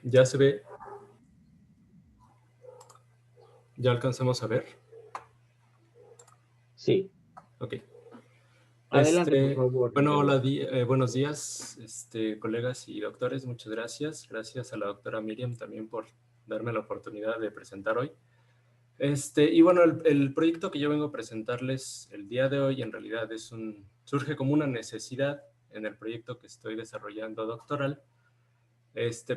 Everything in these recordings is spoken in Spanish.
Ya se ve, ya alcanzamos a ver. Sí, Ok. adelante, por favor, Bueno, hola, ingeniero. buenos días, colegas y doctores. Muchas gracias. Gracias a la doctora Miriam también por darme la oportunidad de presentar hoy. Y bueno, el proyecto que yo vengo a presentarles el día de hoy en realidad surge como una necesidad en el proyecto que estoy desarrollando doctoral,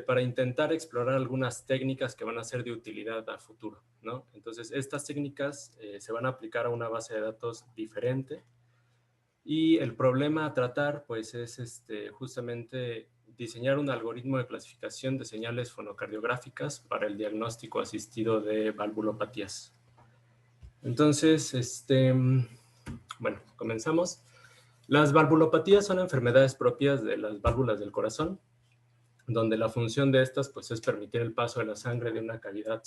para intentar explorar algunas técnicas que van a ser de utilidad a futuro, ¿no? Entonces, estas técnicas se van a aplicar a una base de datos diferente y el problema a tratar, pues, es justamente diseñar un algoritmo de clasificación de señales fonocardiográficas para el diagnóstico asistido de valvulopatías. Entonces, bueno, comenzamos. Las valvulopatías son enfermedades propias de las válvulas del corazón, donde la función de estas, pues, es permitir el paso de la sangre de una cavidad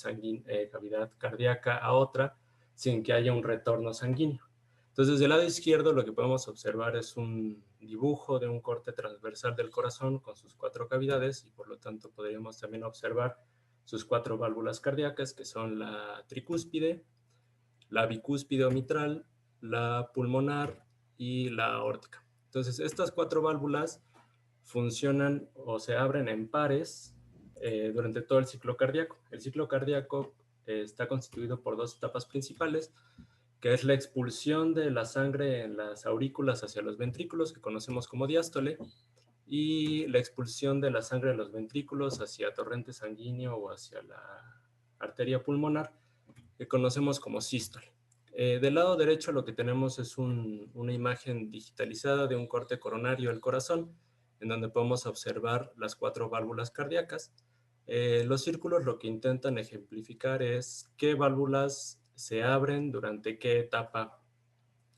cardíaca a otra sin que haya un retorno sanguíneo. Entonces, del lado izquierdo lo que podemos observar es un dibujo de un corte transversal del corazón con sus 4 cavidades y por lo tanto podríamos también observar sus 4 válvulas cardíacas, que son la tricúspide, la bicúspide o mitral, la pulmonar y la aórtica. Entonces, estas 4 válvulas funcionan o se abren en pares durante todo el ciclo cardíaco. El ciclo cardíaco está constituido por 2 etapas principales, que es la expulsión de la sangre en las aurículas hacia los ventrículos, que conocemos como diástole, y la expulsión de la sangre de los ventrículos hacia torrente sanguíneo o hacia la arteria pulmonar, que conocemos como sístole. Del lado derecho lo que tenemos es una imagen digitalizada de un corte coronario del corazón, en donde podemos observar las 4 válvulas cardíacas. Los círculos lo que intentan ejemplificar es qué válvulas se abren durante qué etapa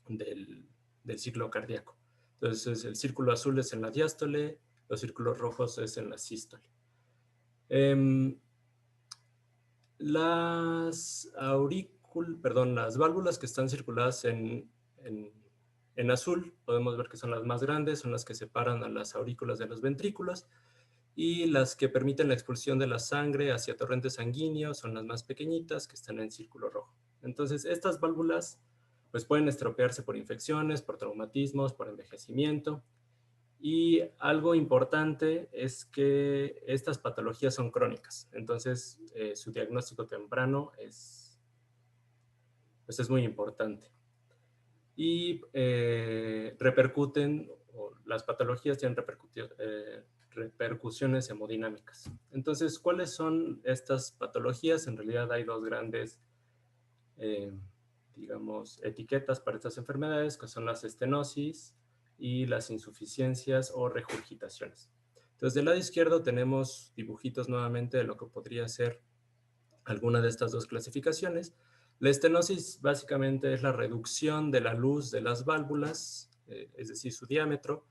del ciclo cardíaco. Entonces, el círculo azul es en la diástole, los círculos rojos es en la sístole. Las válvulas que están circuladas en azul, podemos ver que son las más grandes, son las que separan a las aurículas de los ventrículos, y las que permiten la expulsión de la sangre hacia torrente sanguíneo son las más pequeñitas, que están en círculo rojo. Entonces, estas válvulas pues, pueden estropearse por infecciones, por traumatismos, por envejecimiento, y algo importante es que estas patologías son crónicas, entonces su diagnóstico temprano pues es muy importante. Y las patologías tienen repercusiones hemodinámicas. Entonces, ¿cuáles son estas patologías? En realidad hay 2 grandes, eh, digamos, etiquetas para estas enfermedades, que son las estenosis y las insuficiencias o regurgitaciones. Entonces, del lado izquierdo tenemos dibujitos nuevamente de lo que podría ser alguna de estas 2 clasificaciones. La estenosis básicamente es la reducción de la luz de las válvulas, es decir, su diámetro,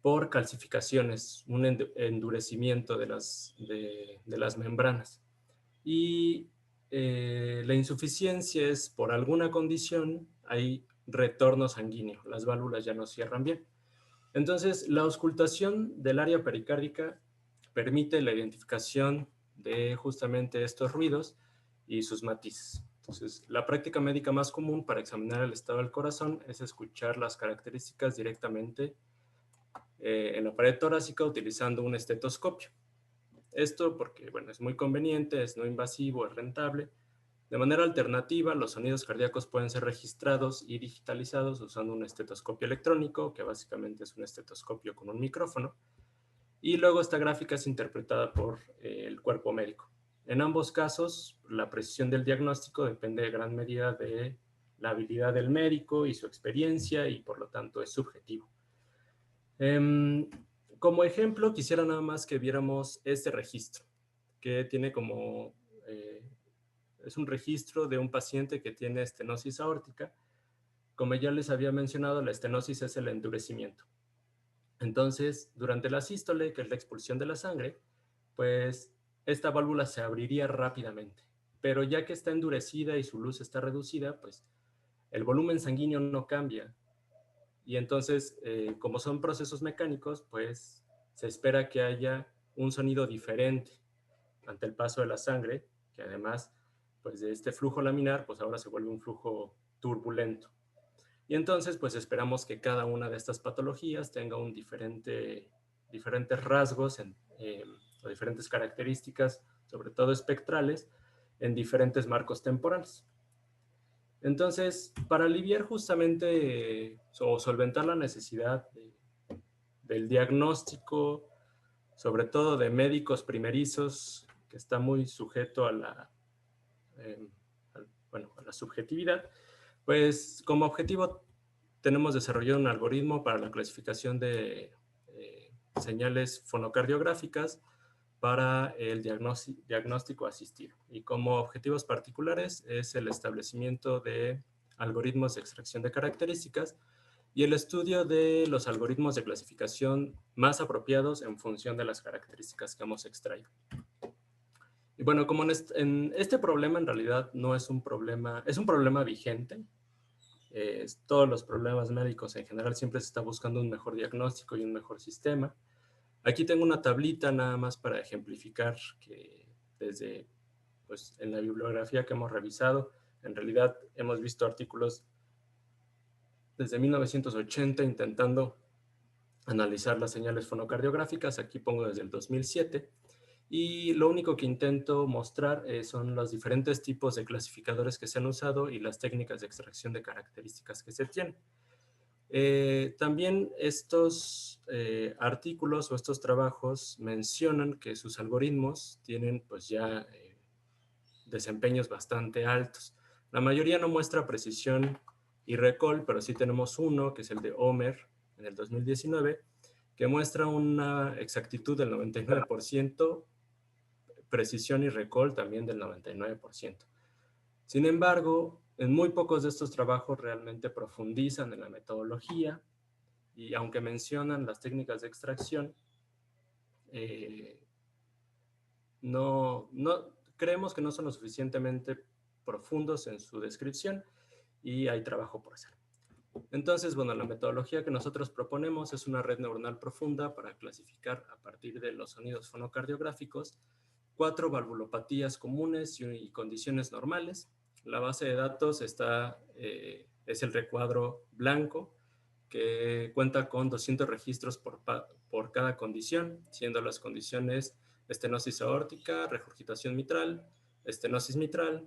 por calcificaciones, un endurecimiento de las membranas. Y la insuficiencia es por alguna condición, hay retorno sanguíneo, las válvulas ya no cierran bien. Entonces, la auscultación del área pericárdica permite la identificación de justamente estos ruidos y sus matices. Entonces, la práctica médica más común para examinar el estado del corazón es escuchar las características directamente en la pared torácica utilizando un estetoscopio. Esto porque, bueno, es muy conveniente, es no invasivo, es rentable. De manera alternativa, los sonidos cardíacos pueden ser registrados y digitalizados usando un estetoscopio electrónico, que básicamente es un estetoscopio con un micrófono, y luego esta gráfica es interpretada por el cuerpo médico. En ambos casos, la precisión del diagnóstico depende de gran medida de la habilidad del médico y su experiencia, y por lo tanto es subjetivo. Como ejemplo, quisiera nada más que viéramos este registro, que tiene como, es un registro de un paciente que tiene estenosis aórtica. Como ya les había mencionado, la estenosis es el endurecimiento. Entonces, durante la sístole, que es la expulsión de la sangre, pues esta válvula se abriría rápidamente. Pero ya que está endurecida y su luz está reducida, pues el volumen sanguíneo no cambia. Y entonces, como son procesos mecánicos, pues se espera que haya un sonido diferente ante el paso de la sangre, que además pues, de este flujo laminar, pues ahora se vuelve un flujo turbulento. Y entonces, pues esperamos que cada una de estas patologías tenga un diferentes rasgos o diferentes características, sobre todo espectrales, en diferentes marcos temporales. Entonces, para aliviar justamente o solventar la necesidad del diagnóstico, sobre todo de médicos primerizos, que está muy sujeto a a la subjetividad, pues como objetivo tenemos desarrollado un algoritmo para la clasificación de señales fonocardiográficas para el diagnóstico asistido. Y como objetivos particulares es el establecimiento de algoritmos de extracción de características y el estudio de los algoritmos de clasificación más apropiados en función de las características que hemos extraído. Y bueno, como en este problema en realidad no es un problema, es un problema vigente. Todos los problemas médicos en general siempre se está buscando un mejor diagnóstico y un mejor sistema. Aquí tengo una tablita nada más para ejemplificar que desde, pues, en la bibliografía que hemos revisado, en realidad hemos visto artículos desde 1980 intentando analizar las señales fonocardiográficas. Aquí pongo desde el 2007. Y lo único que intento mostrar son los diferentes tipos de clasificadores que se han usado y las técnicas de extracción de características que se tienen. También estos artículos o estos trabajos mencionan que sus algoritmos tienen pues ya desempeños bastante altos. La mayoría no muestra precisión y recall, pero sí tenemos uno, que es el de Homer, en el 2019, que muestra una exactitud del 99%, precisión y recall también del 99%. Sin embargo, en muy pocos de estos trabajos realmente profundizan en la metodología y aunque mencionan las técnicas de extracción, creemos que no son lo suficientemente profundos en su descripción y hay trabajo por hacer. Entonces, bueno, la metodología que nosotros proponemos es una red neuronal profunda para clasificar a partir de los sonidos fonocardiográficos 4 valvulopatías comunes y condiciones normales. La base de datos es el recuadro blanco, que cuenta con 200 registros por cada condición, siendo las condiciones estenosis aórtica, regurgitación mitral, estenosis mitral,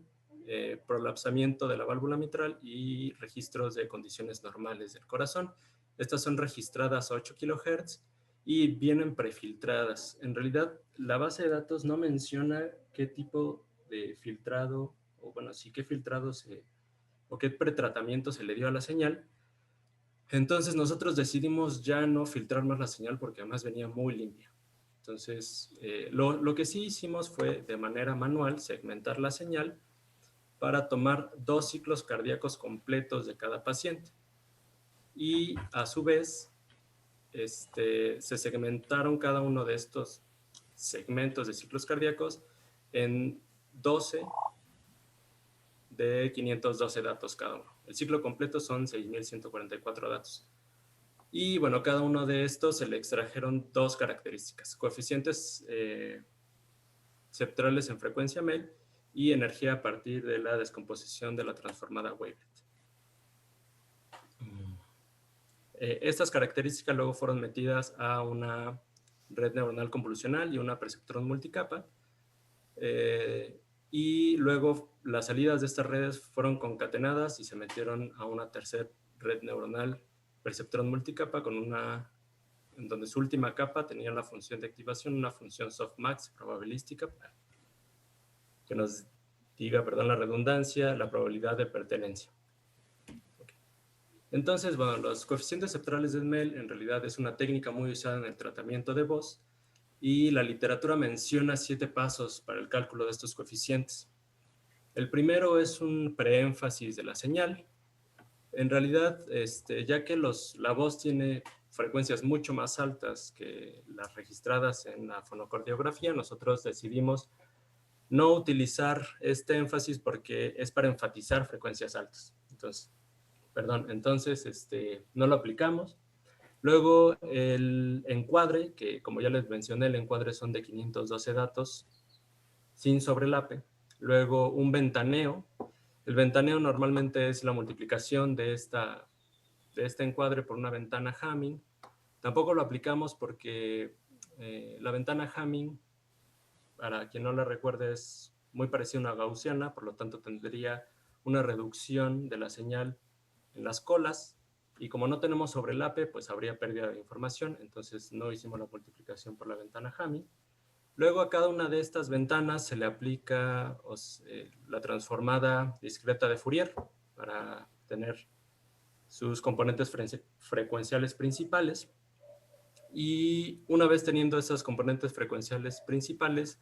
prolapsamiento de la válvula mitral y registros de condiciones normales del corazón. Estas son registradas a 8 kHz y vienen prefiltradas. En realidad, la base de datos no menciona qué tipo de filtrado, o bueno, sí qué filtrado o qué pretratamiento se le dio a la señal. Entonces nosotros decidimos ya no filtrar más la señal porque además venía muy limpia. Entonces, lo que sí hicimos fue de manera manual segmentar la señal para tomar 2 ciclos cardíacos completos de cada paciente. Y a su vez, se segmentaron cada uno de estos segmentos de ciclos cardíacos en 12 de 512 datos cada uno. El ciclo completo son 6.144 datos. Y bueno, cada uno de estos se le extrajeron 2 características: coeficientes septrales en frecuencia MEL y energía a partir de la descomposición de la transformada wavelet. Estas características luego fueron metidas a una red neuronal convolucional y una perceptrón multicapa, y luego las salidas de estas redes fueron concatenadas y se metieron a una tercera red neuronal perceptrón multicapa en donde su última capa tenía la función de activación, una función softmax probabilística para que nos diga, perdón la redundancia, la probabilidad de pertenencia. Entonces, bueno, los coeficientes septrales del MEL en realidad es una técnica muy usada en el tratamiento de voz y la literatura menciona 7 pasos para el cálculo de estos coeficientes. El primero es un preénfasis de la señal. En realidad, ya que la voz tiene frecuencias mucho más altas que las registradas en la fonocardiografía, nosotros decidimos no utilizar este énfasis porque es para enfatizar frecuencias altas. Entonces, no lo aplicamos. Luego el encuadre, que como ya les mencioné, el encuadre son de 512 datos sin sobrelape. Luego un ventaneo. El ventaneo normalmente es la multiplicación de este encuadre por una ventana Hamming. Tampoco lo aplicamos porque la ventana Hamming, para quien no la recuerde, es muy parecida a una gaussiana, por lo tanto tendría una reducción de la señal en las colas, y como no tenemos sobrelape, pues habría pérdida de información, entonces no hicimos la multiplicación por la ventana Hamming. Luego a cada una de estas ventanas se le aplica la transformada discreta de Fourier para tener sus componentes frecuenciales principales. Y una vez teniendo esas componentes frecuenciales principales,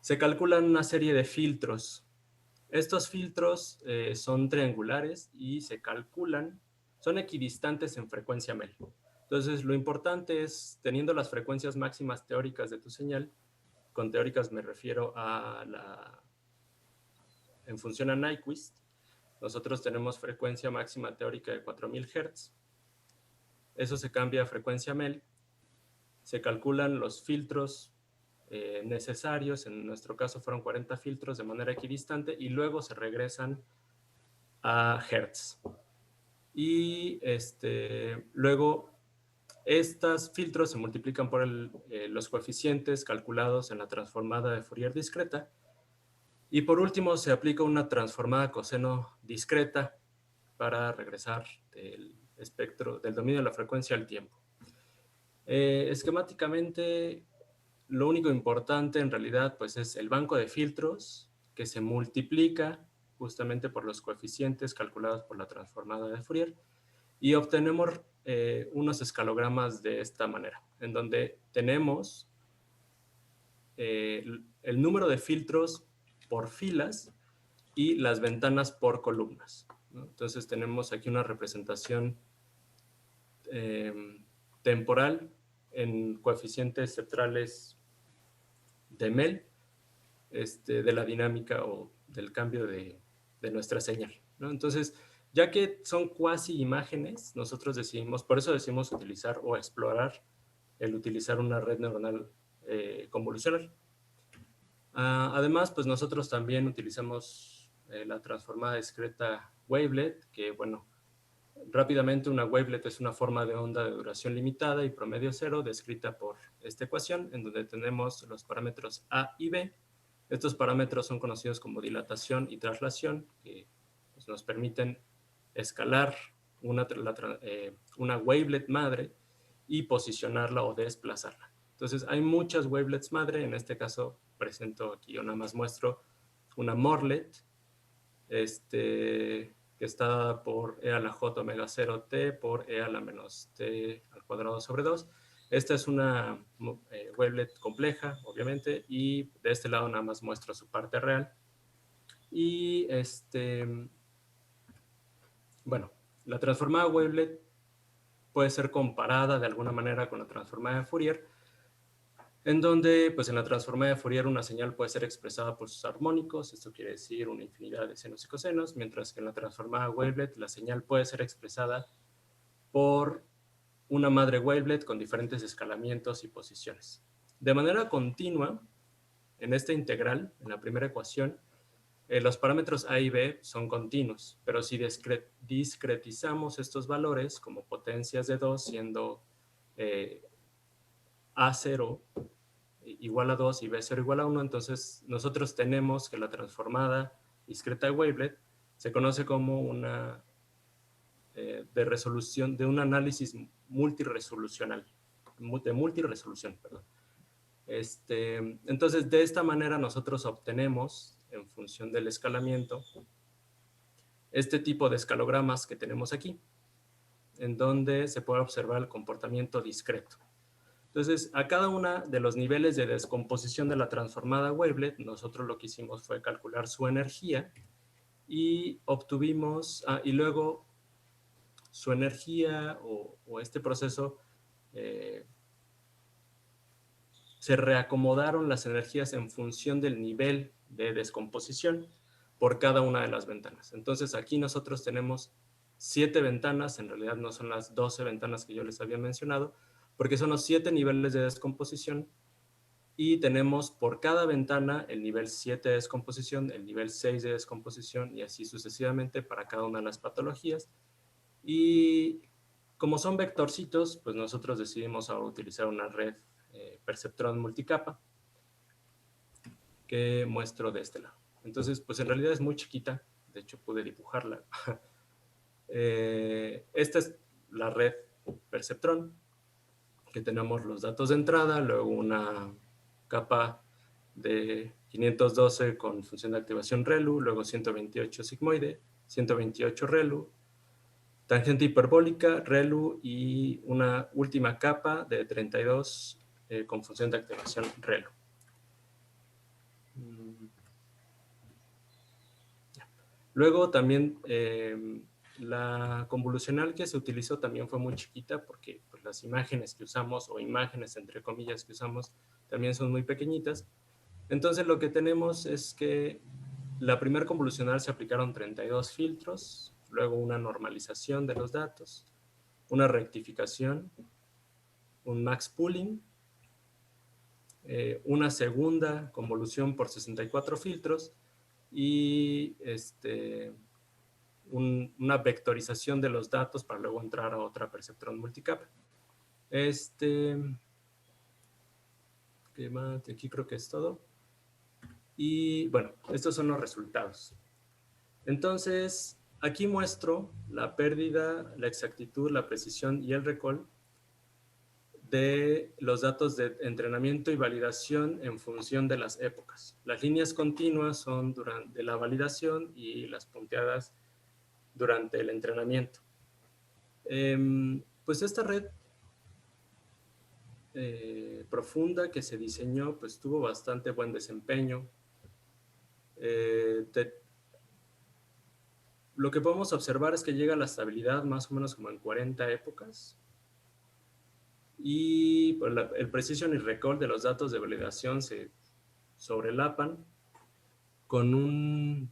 se calculan una serie de filtros. Estos filtros son triangulares y se calculan, son equidistantes en frecuencia Mel. Entonces, lo importante es, teniendo las frecuencias máximas teóricas de tu señal, con teóricas me refiero en función a Nyquist, nosotros tenemos frecuencia máxima teórica de 4000 Hz. Eso se cambia a frecuencia Mel. Se calculan los filtros necesarios, en nuestro caso fueron 40 filtros de manera equidistante, y luego se regresan a Hertz. Y luego estos filtros se multiplican por los coeficientes calculados en la transformada de Fourier discreta. Y por último se aplica una transformada coseno discreta para regresar del espectro, del dominio de la frecuencia al tiempo. Esquemáticamente, lo único importante en realidad pues es el banco de filtros que se multiplica justamente por los coeficientes calculados por la transformada de Fourier, y obtenemos unos escalogramas de esta manera, en donde tenemos el número de filtros por filas y las ventanas por columnas, ¿no? Entonces tenemos aquí una representación temporal en coeficientes centrales de Mel, de la dinámica o del cambio de nuestra señal, ¿no? Entonces, ya que son cuasi imágenes, nosotros decidimos, por eso decidimos utilizar o explorar el utilizar una red neuronal convolucional. Además, pues nosotros también utilizamos la transformada discreta wavelet, que bueno, rápidamente una wavelet es una forma de onda de duración limitada y promedio cero descrita por esta ecuación, en donde tenemos los parámetros A y B. Estos parámetros son conocidos como dilatación y traslación, que pues, nos permiten escalar una wavelet madre y posicionarla o desplazarla. Entonces hay muchas wavelets madre. En este caso presento aquí, yo nada más muestro una morlet, que está dada por e a la j omega 0 t por e a la menos t al cuadrado sobre 2. Esta es una wavelet compleja, obviamente, y de este lado nada más muestro su parte real. Y bueno, la transformada wavelet puede ser comparada de alguna manera con la transformada de Fourier, en donde pues en la transformada de Fourier una señal puede ser expresada por sus armónicos, esto quiere decir una infinidad de senos y cosenos, mientras que en la transformada wavelet la señal puede ser expresada por una madre wavelet con diferentes escalamientos y posiciones. De manera continua, en esta integral, en la primera ecuación, los parámetros A y B son continuos, pero si discretizamos estos valores como potencias de 2, siendo A0 igual a 2 y B0 igual a 1, entonces nosotros tenemos que la transformada discreta de wavelet se conoce como una de resolución, de un análisis multiresolucional, de multiresolución, perdón. Entonces, de esta manera nosotros obtenemos, en función del escalamiento, este tipo de escalogramas que tenemos aquí, en donde se puede observar el comportamiento discreto. Entonces, a cada uno de los niveles de descomposición de la transformada wavelet, nosotros lo que hicimos fue calcular su energía y obtuvimos, y luego su energía o este proceso, se reacomodaron las energías en función del nivel de descomposición por cada una de las ventanas. Entonces, aquí nosotros tenemos 7 ventanas, en realidad no son las 12 ventanas que yo les había mencionado, porque son los 7 niveles de descomposición y tenemos por cada ventana el nivel 7 de descomposición, el nivel 6 de descomposición y así sucesivamente para cada una de las patologías. Y como son vectorcitos, pues nosotros decidimos ahora utilizar una red perceptrón multicapa que muestro de este lado. Entonces, pues en realidad es muy chiquita, de hecho pude dibujarla. Esta es la red perceptrón, que tenemos los datos de entrada, luego una capa de 512 con función de activación ReLU, luego 128 sigmoide, 128 ReLU, tangente hiperbólica, ReLU y una última capa de 32 con función de activación ReLU. Luego también la convolucional que se utilizó también fue muy chiquita porque pues, las imágenes que usamos, o imágenes entre comillas que usamos, también son muy pequeñitas. Entonces lo que tenemos es que la primera convolucional se aplicaron 32 filtros, luego una normalización de los datos, una rectificación, un max pooling, una segunda convolución por 64 filtros y una vectorización de los datos para luego entrar a otra perceptrón multicapa. ¿Qué más? Aquí creo que es todo. Y bueno, estos son los resultados. Entonces, aquí muestro la pérdida, la exactitud, la precisión y el recall de los datos de entrenamiento y validación en función de las épocas. Las líneas continuas son durante la validación y las punteadas durante el entrenamiento. Pues esta red profunda que se diseñó, pues tuvo bastante buen desempeño. Lo que podemos observar es que llega a la estabilidad más o menos como en 40 épocas. Y pues, el precision y recall de los datos de validación se sobrelapan con un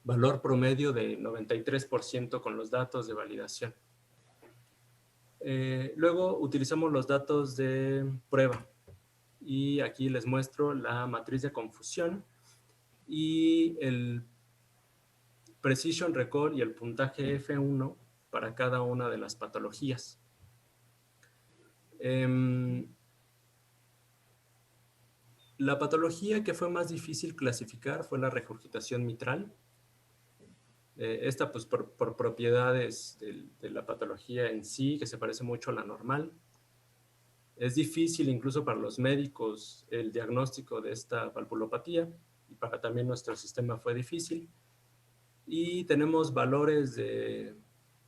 valor promedio de 93% con los datos de validación. Luego utilizamos los datos de prueba y aquí les muestro la matriz de confusión y el precision recall y el puntaje F1 para cada una de las patologías. La patología que fue más difícil clasificar fue la regurgitación mitral. Esta pues por propiedades de la patología en sí, que se parece mucho a la normal. Es difícil incluso para los médicos el diagnóstico de esta valvulopatía y para también nuestro sistema fue difícil. Y tenemos valores de,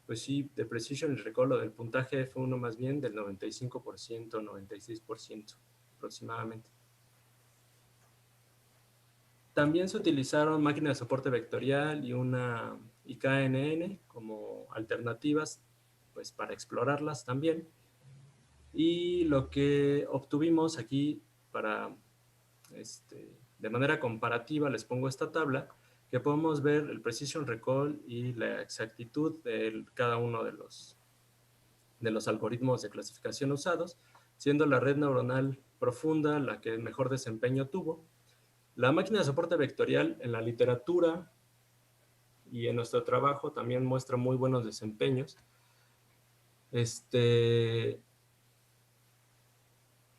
pues sí, de precision y recall, o del puntaje F1 más bien, del 95%, 96% aproximadamente. También se utilizaron máquinas de soporte vectorial y una IKNN como alternativas pues, para explorarlas también. Y lo que obtuvimos aquí para, de manera comparativa, les pongo esta tabla, que podemos ver el precision recall y la exactitud de cada uno de los algoritmos de clasificación usados, siendo la red neuronal profunda la que mejor desempeño tuvo. La máquina de soporte vectorial en la literatura y en nuestro trabajo también muestra muy buenos desempeños.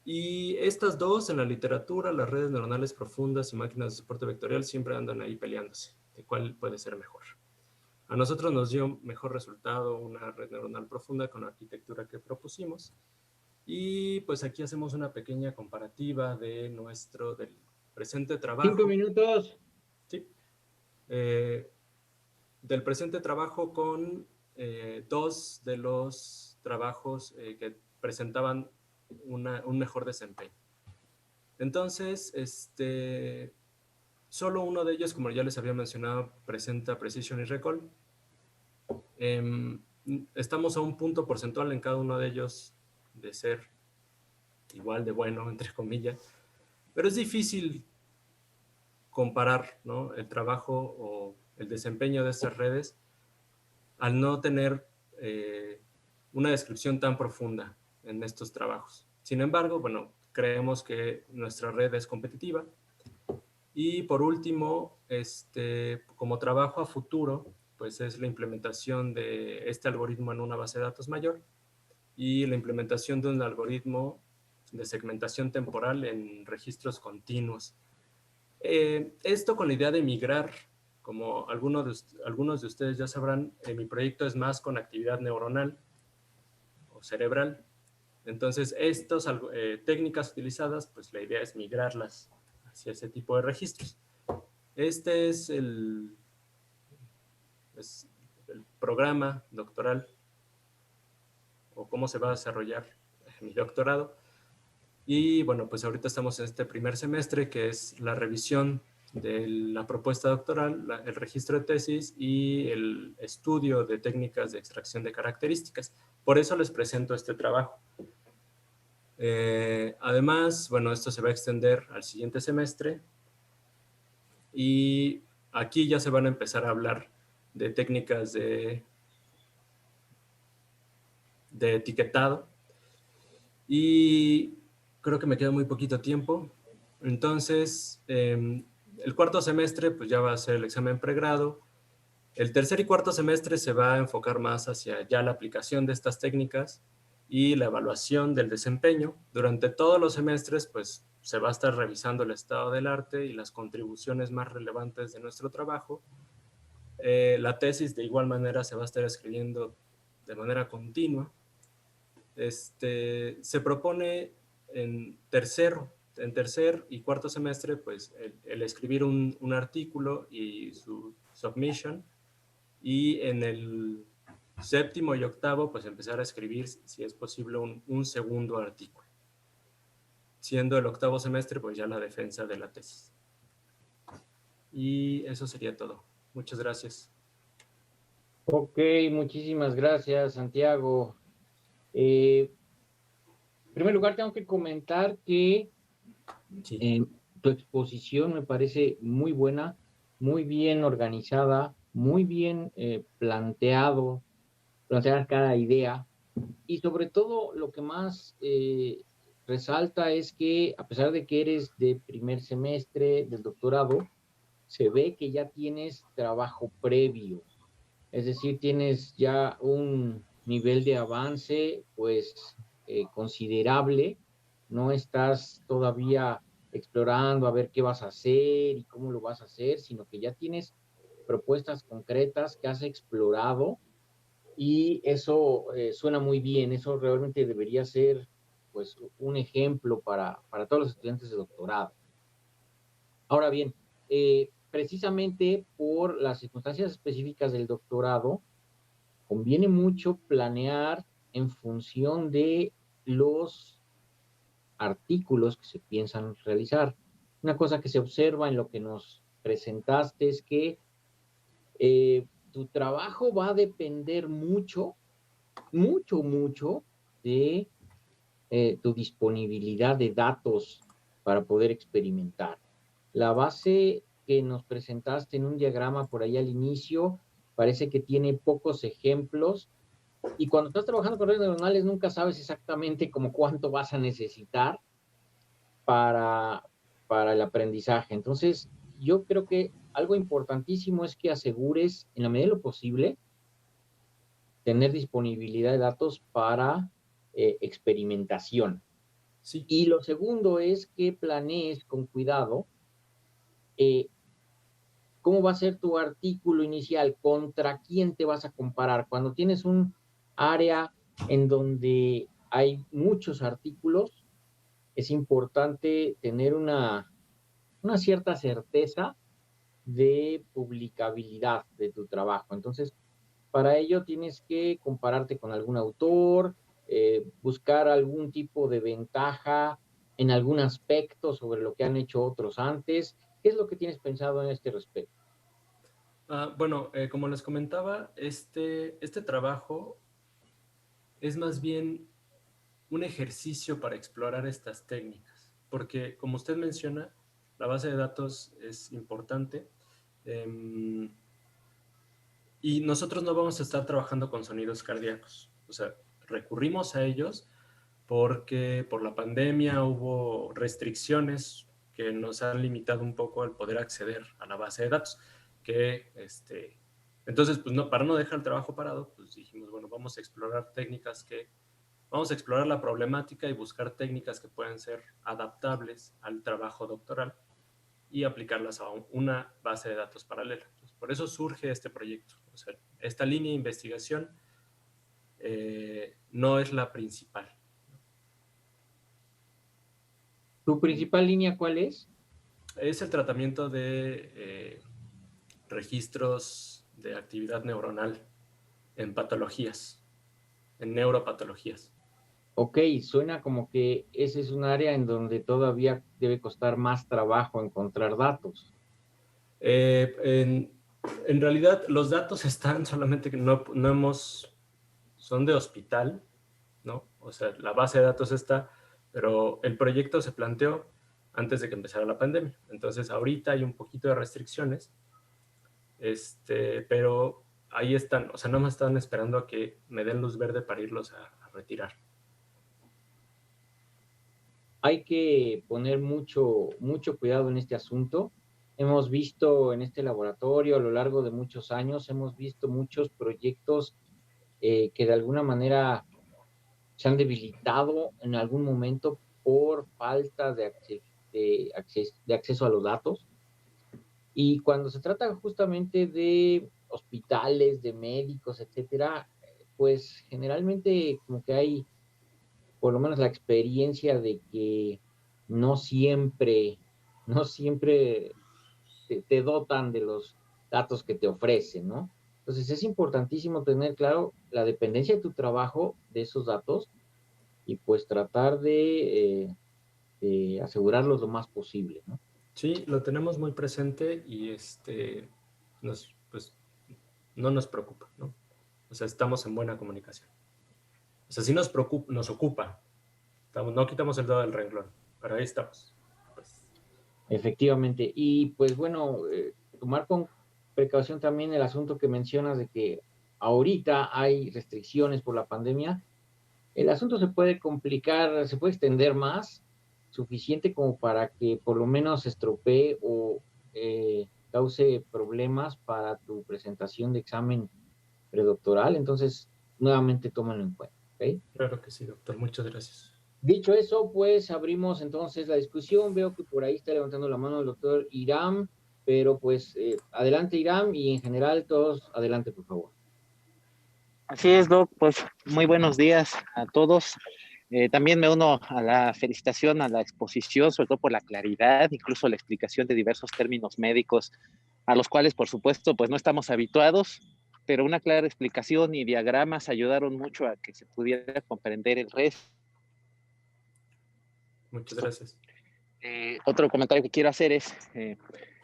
Y estas dos en la literatura, las redes neuronales profundas y máquinas de soporte vectorial, siempre andan ahí peleándose de cuál puede ser mejor. A nosotros nos dio mejor resultado una red neuronal profunda con la arquitectura que propusimos. Y pues aquí hacemos una pequeña comparativa de del presente trabajo. 5 minutos. Sí. Del presente trabajo con dos de los trabajos que presentaban un mejor desempeño. Entonces, solo uno de ellos, como ya les había mencionado, presenta precision y recall. Estamos a un punto porcentual en cada uno de ellos de ser igual de bueno, entre comillas, pero es difícil comparar, ¿no?, el trabajo o el desempeño de estas redes al no tener una descripción tan profunda en estos trabajos. Sin embargo, bueno, creemos que nuestra red es competitiva. Y por último, como trabajo a futuro, pues es la implementación de este algoritmo en una base de datos mayor y la implementación de un algoritmo de segmentación temporal en registros continuos. Esto con la idea de migrar, como algunos de ustedes ya sabrán, mi proyecto es más con actividad neuronal o cerebral. Entonces, estas técnicas utilizadas, pues la idea es migrarlas hacia ese tipo de registros. Este es el programa doctoral o cómo se va a desarrollar mi doctorado. Y bueno, pues ahorita estamos en este primer semestre, que es la revisión de la propuesta doctoral, el registro de tesis y el estudio de técnicas de extracción de características. Por eso les presento este trabajo. Además, bueno, esto se va a extender al siguiente semestre y aquí ya se van a empezar a hablar de técnicas de etiquetado y creo que me queda muy poquito tiempo. Entonces, el cuarto semestre pues ya va a ser el examen pregrado. El tercer y cuarto semestre se va a enfocar más hacia ya la aplicación de estas técnicas y la evaluación del desempeño. Durante todos los semestres pues se va a estar revisando el estado del arte y las contribuciones más relevantes de nuestro trabajo. La tesis de igual manera se va a estar escribiendo de manera continua. Se propone en tercer y cuarto semestre, pues el escribir un artículo y su submission, y en el séptimo y octavo, pues empezar a escribir, si es posible, un segundo artículo. Siendo el octavo semestre, pues ya la defensa de la tesis. Y eso sería todo. Muchas gracias. Ok, muchísimas gracias, Santiago. En primer lugar, tengo que comentar que Sí. tu exposición me parece muy buena, muy bien organizada, muy bien plantear cada idea. Y sobre todo, lo que más resalta es que, a pesar de que eres de primer semestre del doctorado, se ve que ya tienes trabajo previo. Es decir, tienes ya un nivel de avance, pues, considerable. No estás todavía explorando a ver qué vas a hacer y cómo lo vas a hacer, sino que ya tienes propuestas concretas que has explorado y eso suena muy bien. Eso realmente debería ser, pues, un ejemplo para todos los estudiantes de doctorado. Ahora bien, precisamente por las circunstancias específicas del doctorado, conviene mucho planear en función de los artículos que se piensan realizar. Una cosa que se observa en lo que nos presentaste es que tu trabajo va a depender mucho, mucho, mucho de tu disponibilidad de datos para poder experimentar. La base que nos presentaste en un diagrama por ahí al inicio parece que tiene pocos ejemplos y cuando estás trabajando con redes neuronales nunca sabes exactamente como cuánto vas a necesitar para, para el aprendizaje. Entonces, yo creo que algo importantísimo es que asegures, en la medida de lo posible, tener disponibilidad de datos para experimentación. Sí. Y lo segundo es que planees con cuidado eh, cómo va a ser tu artículo inicial, contra quién te vas a comparar. Cuando tienes un área en donde hay muchos artículos, es importante tener una cierta certeza de publicabilidad de tu trabajo. Entonces, para ello tienes que compararte con algún autor, buscar algún tipo de ventaja en algún aspecto sobre lo que han hecho otros antes. ¿Qué es lo que tienes pensado en este respecto? Bueno, como les comentaba, este trabajo es más bien un ejercicio para explorar estas técnicas, porque como usted menciona, la base de datos es importante y nosotros no vamos a estar trabajando con sonidos cardíacos, o sea, recurrimos a ellos porque por la pandemia hubo restricciones que nos han limitado un poco el poder acceder a la base de datos. Entonces, pues no, para no dejar el trabajo parado, pues dijimos, bueno, vamos a explorar vamos a explorar la problemática y buscar técnicas que puedan ser adaptables al trabajo doctoral y aplicarlas a una base de datos paralela. Entonces, por eso surge este proyecto. O sea, esta línea de investigación no es la principal. ¿Tu principal línea cuál es? Es el tratamiento de registros de actividad neuronal en patologías, en neuropatologías. Ok, suena como que ese es un área en donde todavía debe costar más trabajo encontrar datos. Eh, en, en realidad los datos están, solamente que no hemos, son de hospital, ¿no? O sea, la base de datos está, pero el proyecto se planteó antes de que empezara la pandemia. Entonces, ahorita hay un poquito de restricciones, pero ahí están, o sea, no me están esperando a que me den luz verde para irlos a retirar. Hay que poner mucho cuidado en este asunto. Hemos visto en este laboratorio a lo largo de muchos años, hemos visto muchos proyectos que de alguna manera se han debilitado en algún momento por falta de acceso a los datos. Y cuando se trata justamente de hospitales, de médicos, etcétera, pues generalmente como que hay por lo menos la experiencia de que no siempre, no siempre te dotan de los datos que te ofrecen, ¿no? Entonces es importantísimo tener claro la dependencia de tu trabajo de esos datos y pues tratar de asegurarlos lo más posible, ¿no? Sí, lo tenemos muy presente y pues, no nos preocupa, ¿no? O sea, estamos en buena comunicación. O sea, sí nos ocupa. No quitamos el dedo del renglón, pero ahí estamos. Pues, Efectivamente. Y pues bueno, tomar con precaución también el asunto que mencionas de que ahorita hay restricciones por la pandemia. El asunto se puede complicar, se puede extender más, suficiente como para que por lo menos estropee o cause problemas para tu presentación de examen predoctoral. Entonces, nuevamente tómalo en cuenta. ¿Ok? claro que sí, doctor. Muchas gracias. Dicho eso, pues abrimos entonces la discusión. Veo que por ahí está levantando la mano el doctor Iram, pero pues adelante Iram y en general todos adelante, por favor. Así es, Doc, pues muy buenos días a todos. También me uno a la felicitación a la exposición, sobre todo por la claridad, incluso la explicación de diversos términos médicos a los cuales, por supuesto, pues no estamos habituados, pero una clara explicación y diagramas ayudaron mucho a que se pudiera comprender el resto. Muchas gracias. Otro comentario que quiero hacer es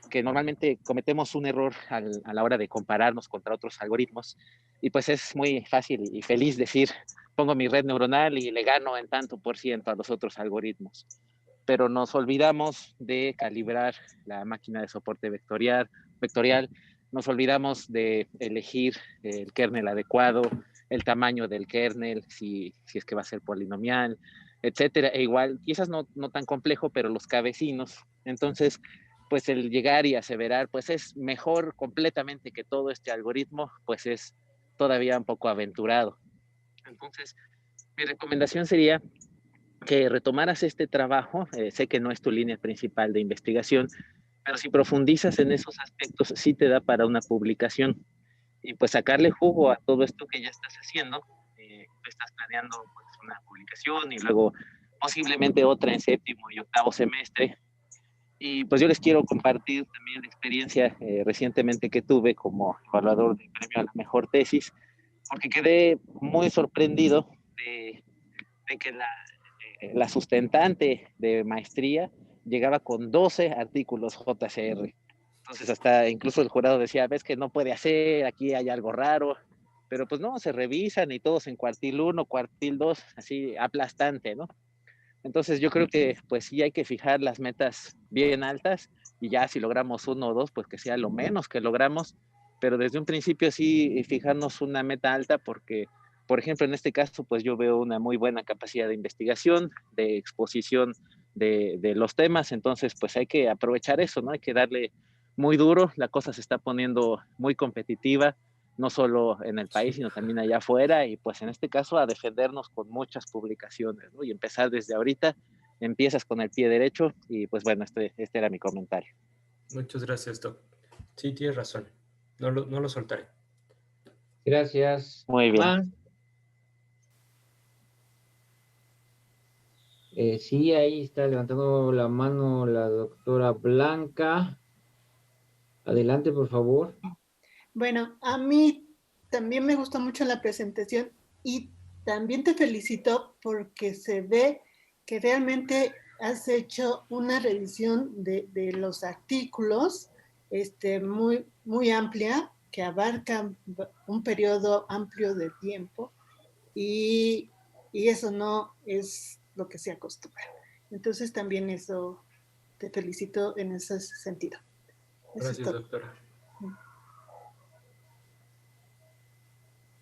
que normalmente cometemos un error a la hora de compararnos contra otros algoritmos y pues es muy fácil y feliz decir, pongo mi red neuronal y le gano en tanto por ciento a los otros algoritmos, pero nos olvidamos de calibrar la máquina de soporte vectorial, nos olvidamos de elegir el kernel adecuado, el tamaño del kernel, si es que va a ser polinomial, etcétera. E igual, quizás no tan complejo, pero los cabecinos. Entonces, pues el llegar y aseverar, pues es mejor completamente que todo este algoritmo, pues es todavía un poco aventurado. Entonces, mi recomendación sería que retomaras este trabajo. Sé que no es tu línea principal de investigación, pero si profundizas en esos aspectos, sí te da para una publicación. Y pues sacarle jugo a todo esto que ya estás haciendo. Tú estás planeando pues, una publicación y luego posiblemente otra en séptimo y octavo semestre. Y pues yo les quiero compartir también la experiencia recientemente que tuve como evaluador del premio a la mejor tesis, porque quedé muy sorprendido de que la sustentante de maestría llegaba con 12 artículos JCR. Entonces hasta incluso el jurado decía, ves que no puede hacer, aquí hay algo raro, pero pues no, se revisan y todos en cuartil 1, cuartil 2, así aplastante, ¿no? Entonces yo creo que pues sí hay que fijar las metas bien altas y ya si logramos uno o dos, pues que sea lo menos que logramos, pero desde un principio sí fijarnos una meta alta porque Por ejemplo, en este caso, pues yo veo una muy buena capacidad de investigación, de exposición de los temas, entonces pues hay que aprovechar eso, ¿no? Hay que darle muy duro, la cosa se está poniendo muy competitiva, no solo en el país, sino también allá afuera, y pues en este caso a defendernos con muchas publicaciones, ¿no? Y empezar desde ahorita, empiezas con el pie derecho, y pues bueno, este era mi comentario. Muchas gracias, Doc. Sí, tienes razón. No lo soltaré. Gracias. Muy bien. ¿Más? Sí, ahí está levantando la mano la doctora Blanca. Adelante, por favor. Bueno, a mí también me gustó mucho la presentación y también te felicito porque se ve que realmente has hecho una revisión de los artículos muy, muy amplia que abarca un periodo amplio de tiempo y eso no es lo que se acostumbra. Entonces también eso te felicito en ese sentido. Eso Gracias, doctora.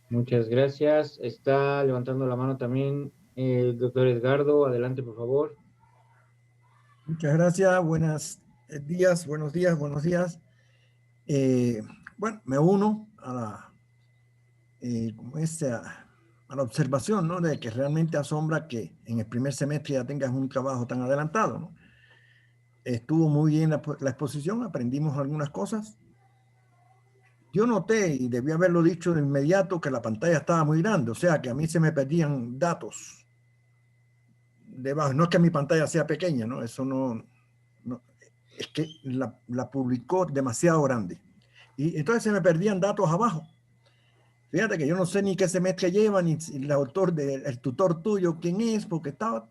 Muchas gracias. Está levantando la mano también el doctor Edgardo. Adelante, por favor. Muchas gracias, buenos días, buenos días, buenos días. Bueno, me uno a la observación, ¿no? De que realmente asombra que en el primer semestre ya tengas un trabajo tan adelantado, ¿no? Estuvo muy bien la exposición, aprendimos algunas cosas. Yo noté, y debí haberlo dicho de inmediato, que la pantalla estaba muy grande, o sea que a mí se me perdían datos debajo. No es que mi pantalla sea pequeña, ¿no? Eso no es que la publicó demasiado grande. Y entonces se me perdían datos abajo. Fíjate que yo no sé ni qué semestre lleva, ni el autor, el tutor tuyo, quién es, porque estaba...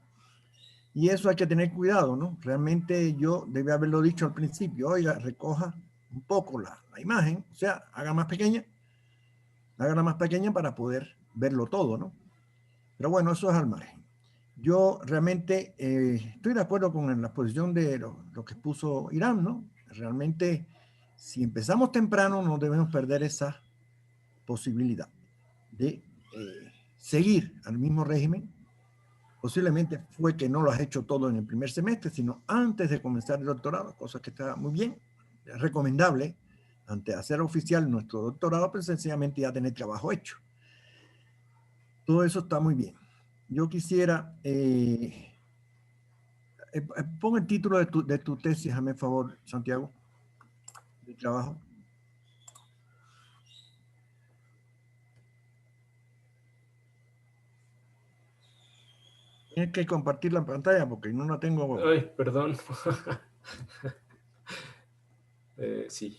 Y eso hay que tener cuidado, ¿no? Realmente yo debí haberlo dicho al principio. Oiga, recoja un poco la imagen, o sea, hágala más pequeña para poder verlo todo, ¿no? Pero bueno, eso es al margen. Yo realmente estoy de acuerdo con la exposición de lo que expuso Irán, ¿no? Realmente, si empezamos temprano, no debemos perder esa posibilidad de seguir al mismo régimen. Posiblemente fue que no lo has hecho todo en el primer semestre, sino antes de comenzar el doctorado, cosa que está muy bien, es recomendable, antes de hacer oficial nuestro doctorado, pues sencillamente ya tener trabajo hecho. Todo eso está muy bien. Yo quisiera... pon el título de tu tesis, hazme favor, Santiago, de trabajo. Tienes que compartir la pantalla porque no la tengo. Ay, perdón. Sí.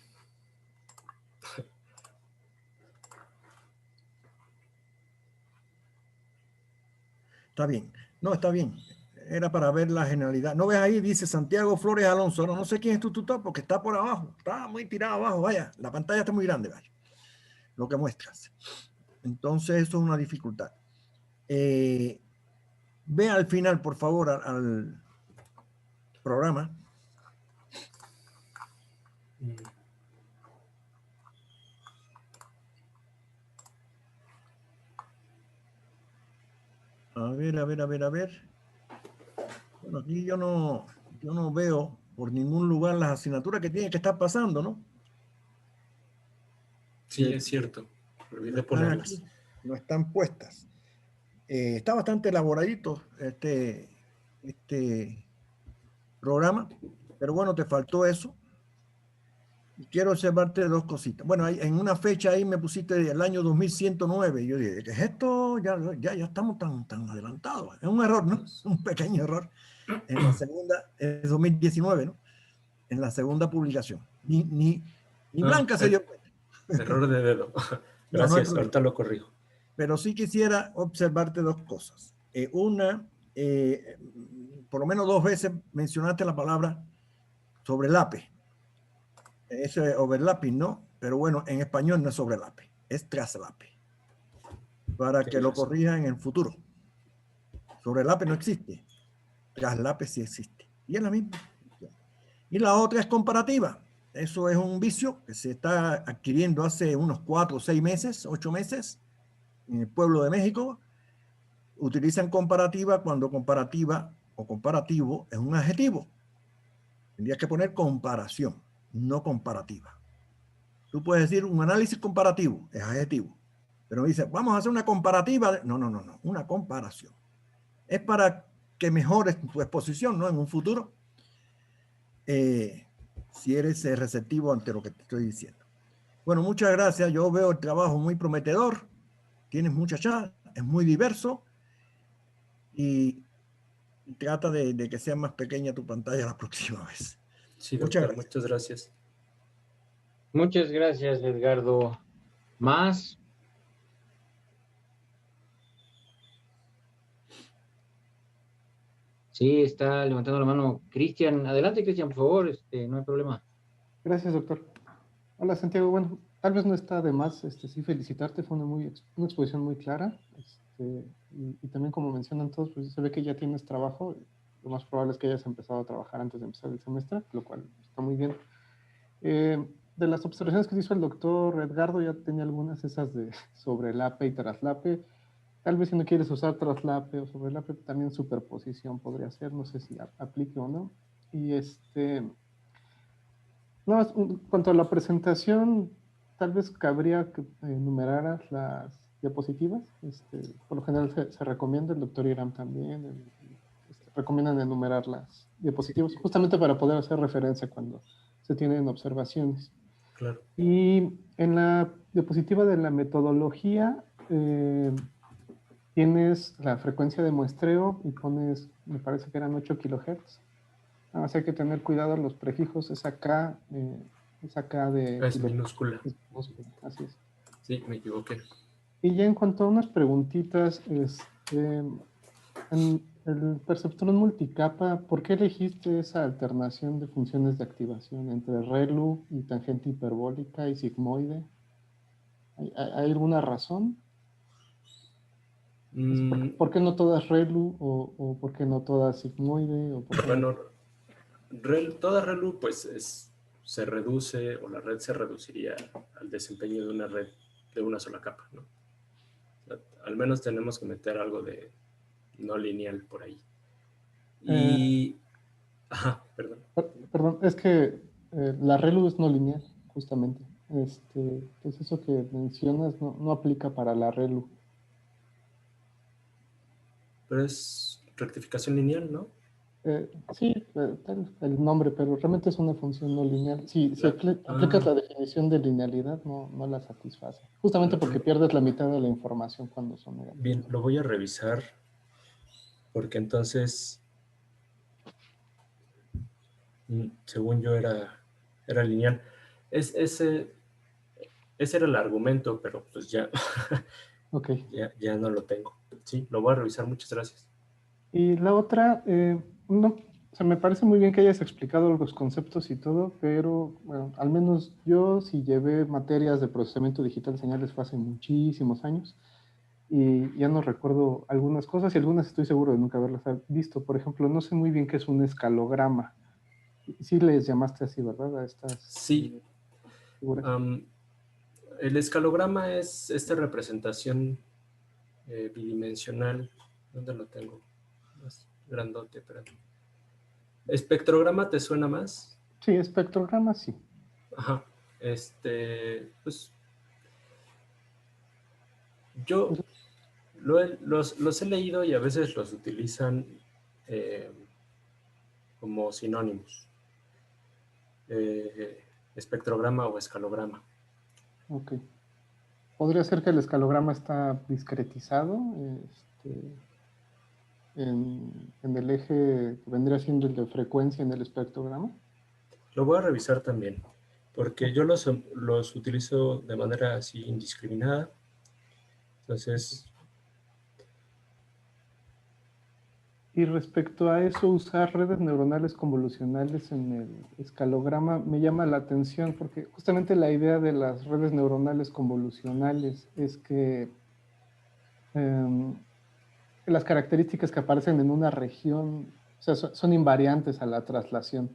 Está bien. No, está bien. Era para ver la generalidad. ¿No ves ahí? Dice Santiago Flores Alonso. No sé quién es tu tutor porque está por abajo. Está muy tirado abajo. Vaya, la pantalla está muy grande, vaya. Lo que muestras. Entonces, eso es una dificultad. Ve al final, por favor, al programa. A ver. Bueno, aquí yo no veo por ningún lugar las asignaturas que tienen que estar pasando, ¿no? Sí, es cierto. Olvidé ponerlas. Aquí, no están puestas. Está bastante elaboradito este programa, pero bueno, te faltó eso. Y quiero observarte dos cositas. Bueno, en una fecha ahí me pusiste el año 2109. Yo dije, ¿qué es esto? Ya estamos tan adelantados. Es un error, ¿no? Un pequeño error. En la segunda, es 2019, ¿no? En la segunda publicación. Ni Blanca se dio cuenta. Error de dedo. Gracias, no, ahorita lo corrijo. Pero sí quisiera observarte dos cosas. Una, por lo menos 2 veces mencionaste la palabra sobrelape. Ese overlapping, ¿no? Pero bueno, en español no es sobrelape, es traslape. Para que lo corrija en el futuro. Sobrelape no existe. Traslape sí existe. Y es la misma. Y la otra es comparativa. Eso es un vicio que se está adquiriendo hace unos 4 o 6 meses, 8 meses. en el pueblo de México utilizan comparativa cuando comparativa o comparativo es un adjetivo. Tendrías que poner comparación, no comparativa. Tú puedes decir un análisis comparativo, es adjetivo. Pero me dice, vamos a hacer una comparativa. No, una comparación. Es para que mejores tu exposición, ¿no? En un futuro, si eres receptivo ante lo que te estoy diciendo. Bueno, muchas gracias. Yo veo el trabajo muy prometedor. Tienes mucha chance, es muy diverso y trata de que sea más pequeña tu pantalla la próxima vez. Sí, Muchas doctor, gracias. muchas gracias. Muchas gracias, Edgardo. ¿Más? Sí, está levantando la mano Cristian. Adelante, Cristian, por favor, no hay problema. Gracias, doctor. Hola, Santiago. Bueno, tal vez no está de más sí felicitarte. Fue una exposición muy clara. Y también, como mencionan todos, pues se ve que ya tienes trabajo. Lo más probable es que hayas empezado a trabajar antes de empezar el semestre, lo cual está muy bien. De las observaciones que hizo el doctor Edgardo, ya tenía algunas esas sobre lape y traslape. Tal vez si no quieres usar traslape o sobrelape, también superposición podría ser. No sé si aplique o no. Y no, en cuanto a la presentación, tal vez cabría que enumeraras las diapositivas. Por lo general se recomienda, el doctor Iram también, recomiendan enumerar las diapositivas, justamente para poder hacer referencia cuando se tienen observaciones. Claro. Y en la diapositiva de la metodología, tienes la frecuencia de muestreo y pones, me parece que eran 8 kilohertz. Nada más hay que tener cuidado, los prefijos, esa K de... Es minúscula. Es minúscula, así es. Sí, me equivoqué. Y ya en cuanto a unas preguntitas, en el perceptrón multicapa, ¿por qué elegiste esa alternación de funciones de activación entre ReLU y tangente hiperbólica y sigmoide? ¿Hay alguna razón? ¿Por qué no todas ReLU o por qué no todas sigmoide? Bueno, toda ReLU pues se reduce, o la red se reduciría al desempeño de una red de una sola capa, ¿no? O sea, al menos tenemos que meter algo de no lineal por ahí. Y... ajá, perdón. Perdón, es que la ReLU es no lineal, justamente. Pues eso que mencionas no aplica para la ReLU. Pero es rectificación lineal, ¿no? Sí, el nombre, pero realmente es una función no lineal. Si aplicas la definición de linealidad, no la satisface. Justamente porque pierdes la mitad de la información cuando son negativas. Bien, lo voy a revisar, porque entonces, según yo, era lineal. Ese era el argumento, pero pues ya, Okay. ya no lo tengo. Sí, lo voy a revisar. Muchas gracias. Y la otra, o sea, me parece muy bien que hayas explicado los conceptos y todo, pero bueno, al menos yo sí llevé materias de procesamiento digital de señales fue hace muchísimos años y ya no recuerdo algunas cosas y algunas estoy seguro de nunca haberlas visto. Por ejemplo, no sé muy bien qué es un escalograma. Sí les llamaste así, ¿verdad? A estas Sí. figuras. El escalograma es esta representación bidimensional. ¿Dónde lo tengo? Más grandote, pero... ¿Espectrograma te suena más? Sí, espectrograma, sí. Ajá. Pues yo los he leído y a veces los utilizan como sinónimos. Espectrograma o escalograma. Ok. ¿Podría ser que el escalograma está discretizado en el eje que vendría siendo el de frecuencia en el espectrograma? Lo voy a revisar también, porque yo los utilizo de manera así indiscriminada. Entonces... Y respecto a eso, usar redes neuronales convolucionales en el escalograma me llama la atención porque justamente la idea de las redes neuronales convolucionales es que las características que aparecen en una región, o sea, son invariantes a la traslación.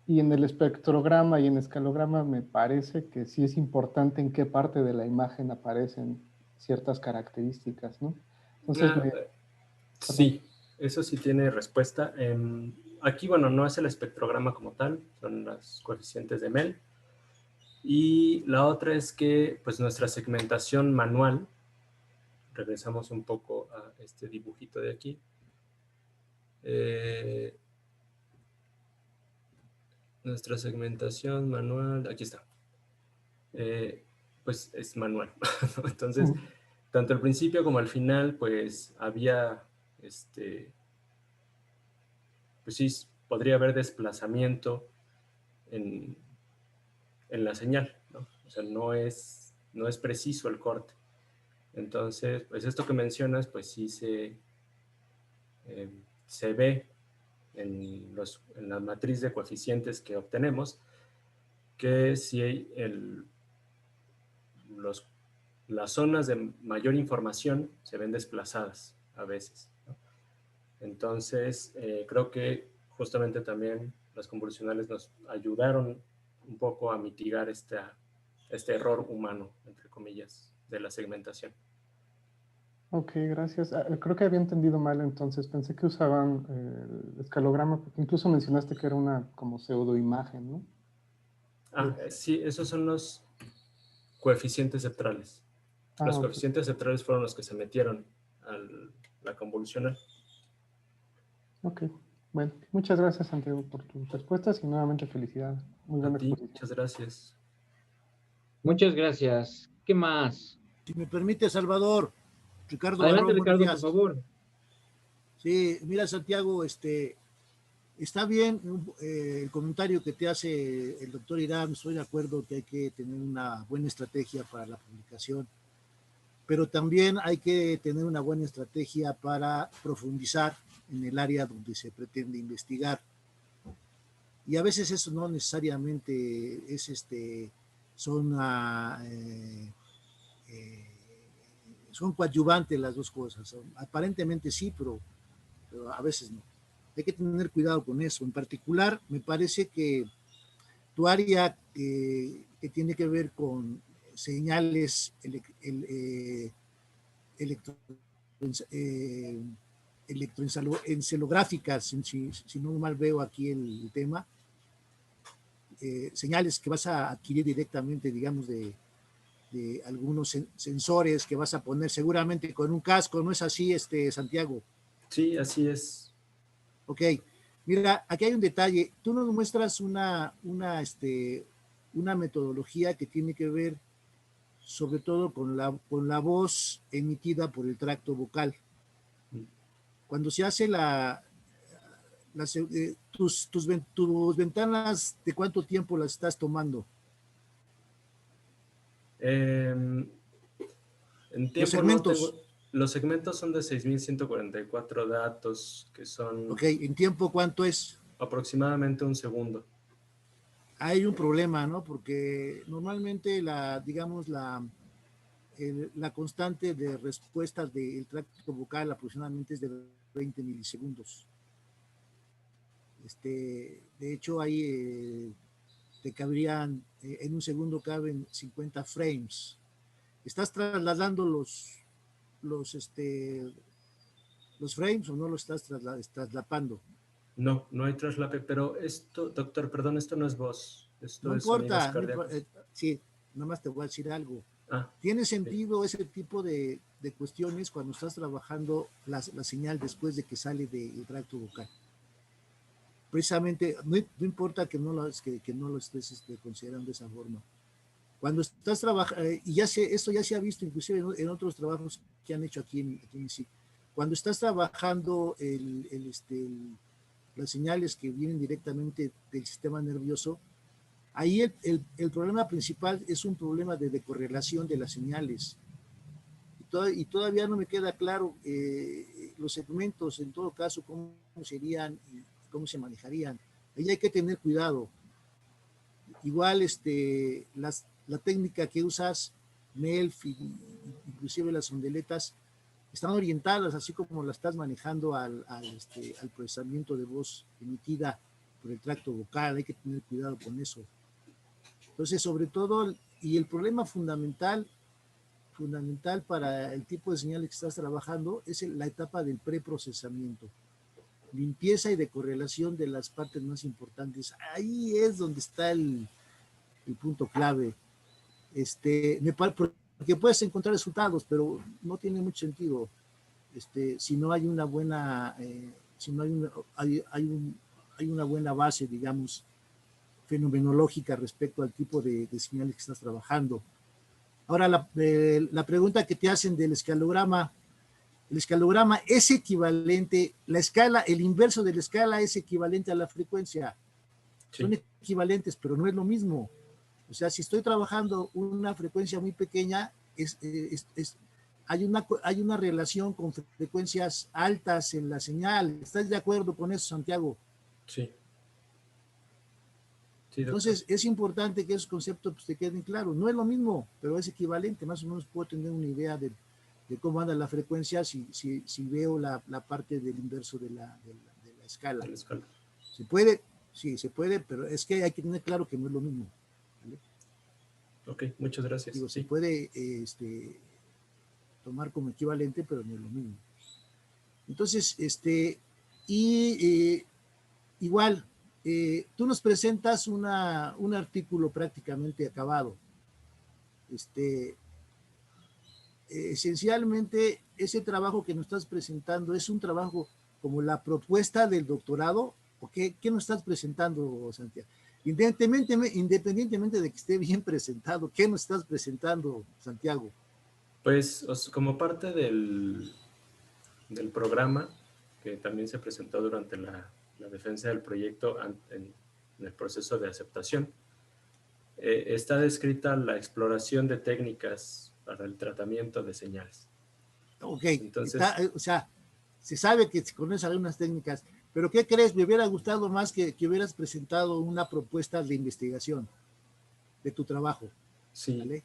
Y en el espectrograma y en escalograma me parece que sí es importante en qué parte de la imagen aparecen ciertas características, ¿no? Entonces, sí, eso sí tiene respuesta. Aquí, bueno, no es el espectrograma como tal, son los coeficientes de Mel. Y la otra es que, pues, nuestra segmentación manual, regresamos un poco a este dibujito de aquí, nuestra segmentación manual, aquí está, pues es manual. Entonces, tanto al principio como al final, pues había, pues sí, podría haber desplazamiento en la señal, ¿no? O sea, no es preciso el corte. Entonces, pues esto que mencionas, pues sí se ve en la matriz de coeficientes que obtenemos, que si las zonas de mayor información se ven desplazadas a veces, ¿no? Entonces, creo que justamente también las convolucionales nos ayudaron un poco a mitigar este error humano, entre comillas, de la segmentación. Ok, gracias. Creo que había entendido mal entonces. Pensé que usaban el escalograma, porque incluso mencionaste que era una como pseudoimagen, ¿no? Sí, esos son los coeficientes septrales. Los Ok. coeficientes septrales fueron los que se metieron a la convolucional. Ok, bueno, muchas gracias, Santiago, por tus respuestas y nuevamente felicidades. Muy buena A ti, exposición. muchas gracias. Muchas gracias. ¿Qué más? Si me permite, Salvador, Ricardo Adelante, Barrón, buenos Ricardo, por días. favor. Sí, mira, Santiago, está bien el comentario que te hace el doctor Irán. Estoy de acuerdo que hay que tener una buena estrategia para la publicación, pero también hay que tener una buena estrategia para profundizar en el área donde se pretende investigar. Y a veces eso no necesariamente es son son coadyuvantes las dos cosas. Aparentemente sí, pero a veces no. Hay que tener cuidado con eso. En particular, me parece que tu área que tiene que ver con señales electroencelográficas, si no mal veo aquí el tema, señales que vas a adquirir directamente, digamos, de algunos sensores que vas a poner seguramente con un casco, ¿no es así, Santiago? Sí, así es. Ok, mira, aquí hay un detalle. Tú nos muestras una metodología que tiene que ver sobre todo con la voz emitida por el tracto vocal. Cuando se hace tus ventanas, ¿de cuánto tiempo las estás tomando? En tiempo los segmentos. No tengo, los segmentos son de 6,144 datos, que son... Ok, ¿en tiempo cuánto es? Aproximadamente un segundo. Hay un problema, ¿no? Porque normalmente digamos, la constante de respuestas del tracto vocal aproximadamente es de 20 milisegundos. De hecho, ahí te cabrían, en un segundo caben 50 frames. ¿Estás trasladando los frames o no los estás traslapando? No, no hay traslape, pero esto, doctor, perdón, esto no es voz, esto no es sonidos importa, cardíacos. Sí, nada más te voy a decir algo. Ah, ¿Tiene sentido ese tipo de cuestiones cuando estás trabajando la señal después de que sale del tracto vocal? Precisamente, no importa que no lo estés considerando de esa forma. Cuando estás trabajando, y esto ya se ha visto inclusive en otros trabajos que han hecho aquí en sí. Cuando estás trabajando las señales que vienen directamente del sistema nervioso, ahí el problema principal es un problema de decorrelación de las señales. Y todavía no me queda claro los segmentos, en todo caso, cómo serían y cómo se manejarían. Ahí hay que tener cuidado. Igual la técnica que usas, MELF, inclusive las ondeletas, están orientadas, así como la estás manejando al procesamiento de voz emitida por el tracto vocal. Hay que tener cuidado con eso. Entonces, sobre todo, y el problema fundamental fundamental para el tipo de señales que estás trabajando es la etapa del preprocesamiento. Limpieza y de correlación de las partes más importantes. Ahí es donde está el punto clave. Porque puedes encontrar resultados, pero no tiene mucho sentido si no hay una buena, si no hay una buena base, digamos, fenomenológica respecto al tipo de señales que estás trabajando. Ahora, la pregunta que te hacen del escalograma, el escalograma es equivalente, la escala, el inverso de la escala es equivalente a la frecuencia. Sí. Son equivalentes, pero no es lo mismo. O sea, si estoy trabajando una frecuencia muy pequeña, hay una relación con frecuencias altas en la señal. ¿Estás de acuerdo con eso, Santiago? Sí. Sí, entonces, es importante que esos conceptos pues, te queden claros. No es lo mismo, pero es equivalente. Más o menos puedo tener una idea de cómo anda la frecuencia si veo la parte del inverso de la escala. ¿Se puede? Sí, se puede, pero es que hay que tener claro que no es lo mismo. ¿Vale? Ok, muchas gracias. Digo, sí. Se puede tomar como equivalente, pero no es lo mismo. Entonces, igual, tú nos presentas un artículo prácticamente acabado. Esencialmente, ese trabajo que nos estás presentando es un trabajo como la propuesta del doctorado, ¿o qué nos estás presentando, Santiago? Independientemente de que esté bien presentado, ¿qué nos estás presentando, Santiago? Pues como parte del programa que también se presentó durante la defensa del proyecto en el proceso de aceptación, está descrita la exploración de técnicas para el tratamiento de señales. Ok, entonces, o sea, se sabe que se conocen algunas técnicas, pero ¿qué crees? Me hubiera gustado más que hubieras presentado una propuesta de investigación de tu trabajo. Sí. ¿Vale?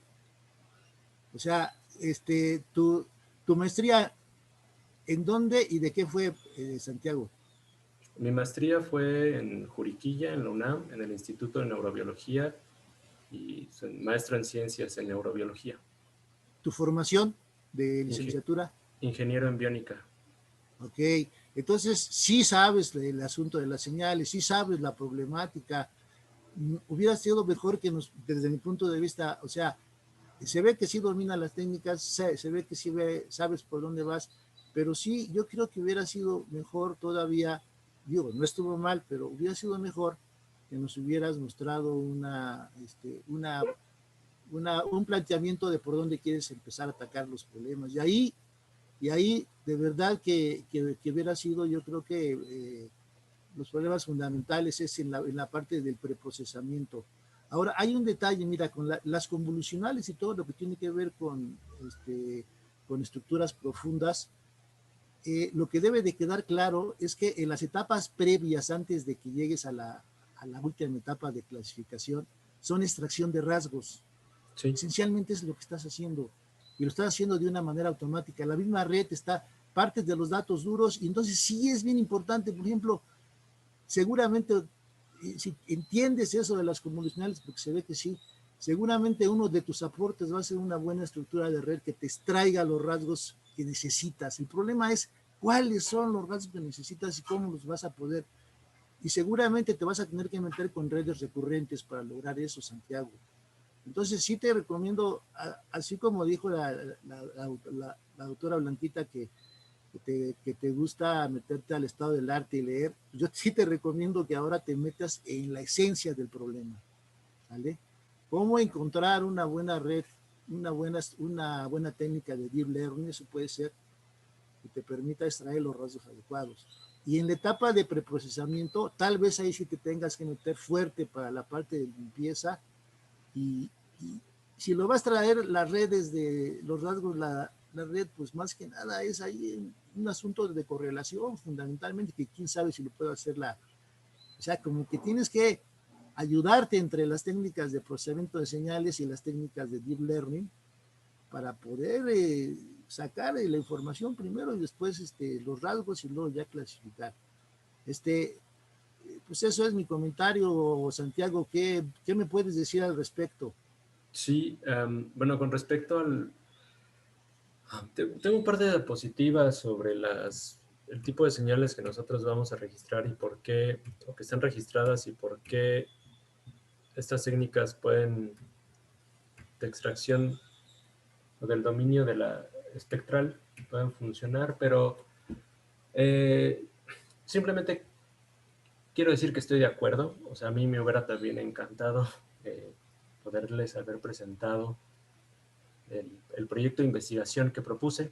O sea, tu maestría, ¿en dónde y de qué fue, Santiago? Mi maestría fue en Juriquilla, en la UNAM, en el Instituto de Neurobiología, y soy maestro en ciencias en neurobiología. ¿Tu formación de licenciatura? Ingeniero en biónica. Ok, entonces sí sabes el asunto de las señales, sí sabes la problemática. Hubiera sido mejor que desde mi punto de vista, o sea, se ve que sí domina las técnicas, se ve que sí sabes por dónde vas, pero sí, yo creo que hubiera sido mejor todavía, digo, no estuvo mal, pero hubiera sido mejor que nos hubieras mostrado un planteamiento de por dónde quieres empezar a atacar los problemas. Y ahí de verdad que hubiera sido, yo creo que los problemas fundamentales es en la parte del preprocesamiento. Ahora, hay un detalle, mira, con las convolucionales y todo lo que tiene que ver con estructuras profundas, lo que debe de quedar claro es que en las etapas previas, antes de que llegues a la última etapa de clasificación, son extracción de rasgos. Sí. Esencialmente es lo que estás haciendo, y lo estás haciendo de una manera automática. La misma red está partes de los datos duros, y entonces sí es bien importante, por ejemplo, seguramente, si entiendes eso de las convolucionales, porque se ve que sí, seguramente uno de tus aportes va a ser una buena estructura de red que te extraiga los rasgos que necesitas. El problema es cuáles son los rasgos que necesitas y cómo los vas a poder. Y seguramente te vas a tener que meter con redes recurrentes para lograr eso, Santiago. Entonces sí te recomiendo, así como dijo la doctora Blanquita, que te gusta meterte al estado del arte y leer, yo sí te recomiendo que ahora te metas en la esencia del problema, ¿vale? ¿Cómo encontrar una buena red, una buena técnica de deep learning? Eso puede ser que te permita extraer los rasgos adecuados. Y en la etapa de preprocesamiento, tal vez ahí sí te tengas que meter fuerte para la parte de limpieza, y si lo vas a traer las redes de los rasgos, la red, pues más que nada es ahí un asunto de correlación, fundamentalmente, que quién sabe si lo puede hacer o sea, como que tienes que ayudarte entre las técnicas de procesamiento de señales y las técnicas de deep learning para poder sacar la información primero y después los rasgos y luego ya clasificar. Pues eso es mi comentario, Santiago. ¿Qué me puedes decir al respecto? Sí, bueno, con respecto Tengo un par de diapositivas sobre el tipo de señales que nosotros vamos a registrar y por qué, o que están registradas y por qué estas técnicas de extracción o del dominio de la espectral pueden funcionar, pero simplemente quiero decir que estoy de acuerdo. O sea, a mí me hubiera también encantado poderles haber presentado el proyecto de investigación que propuse.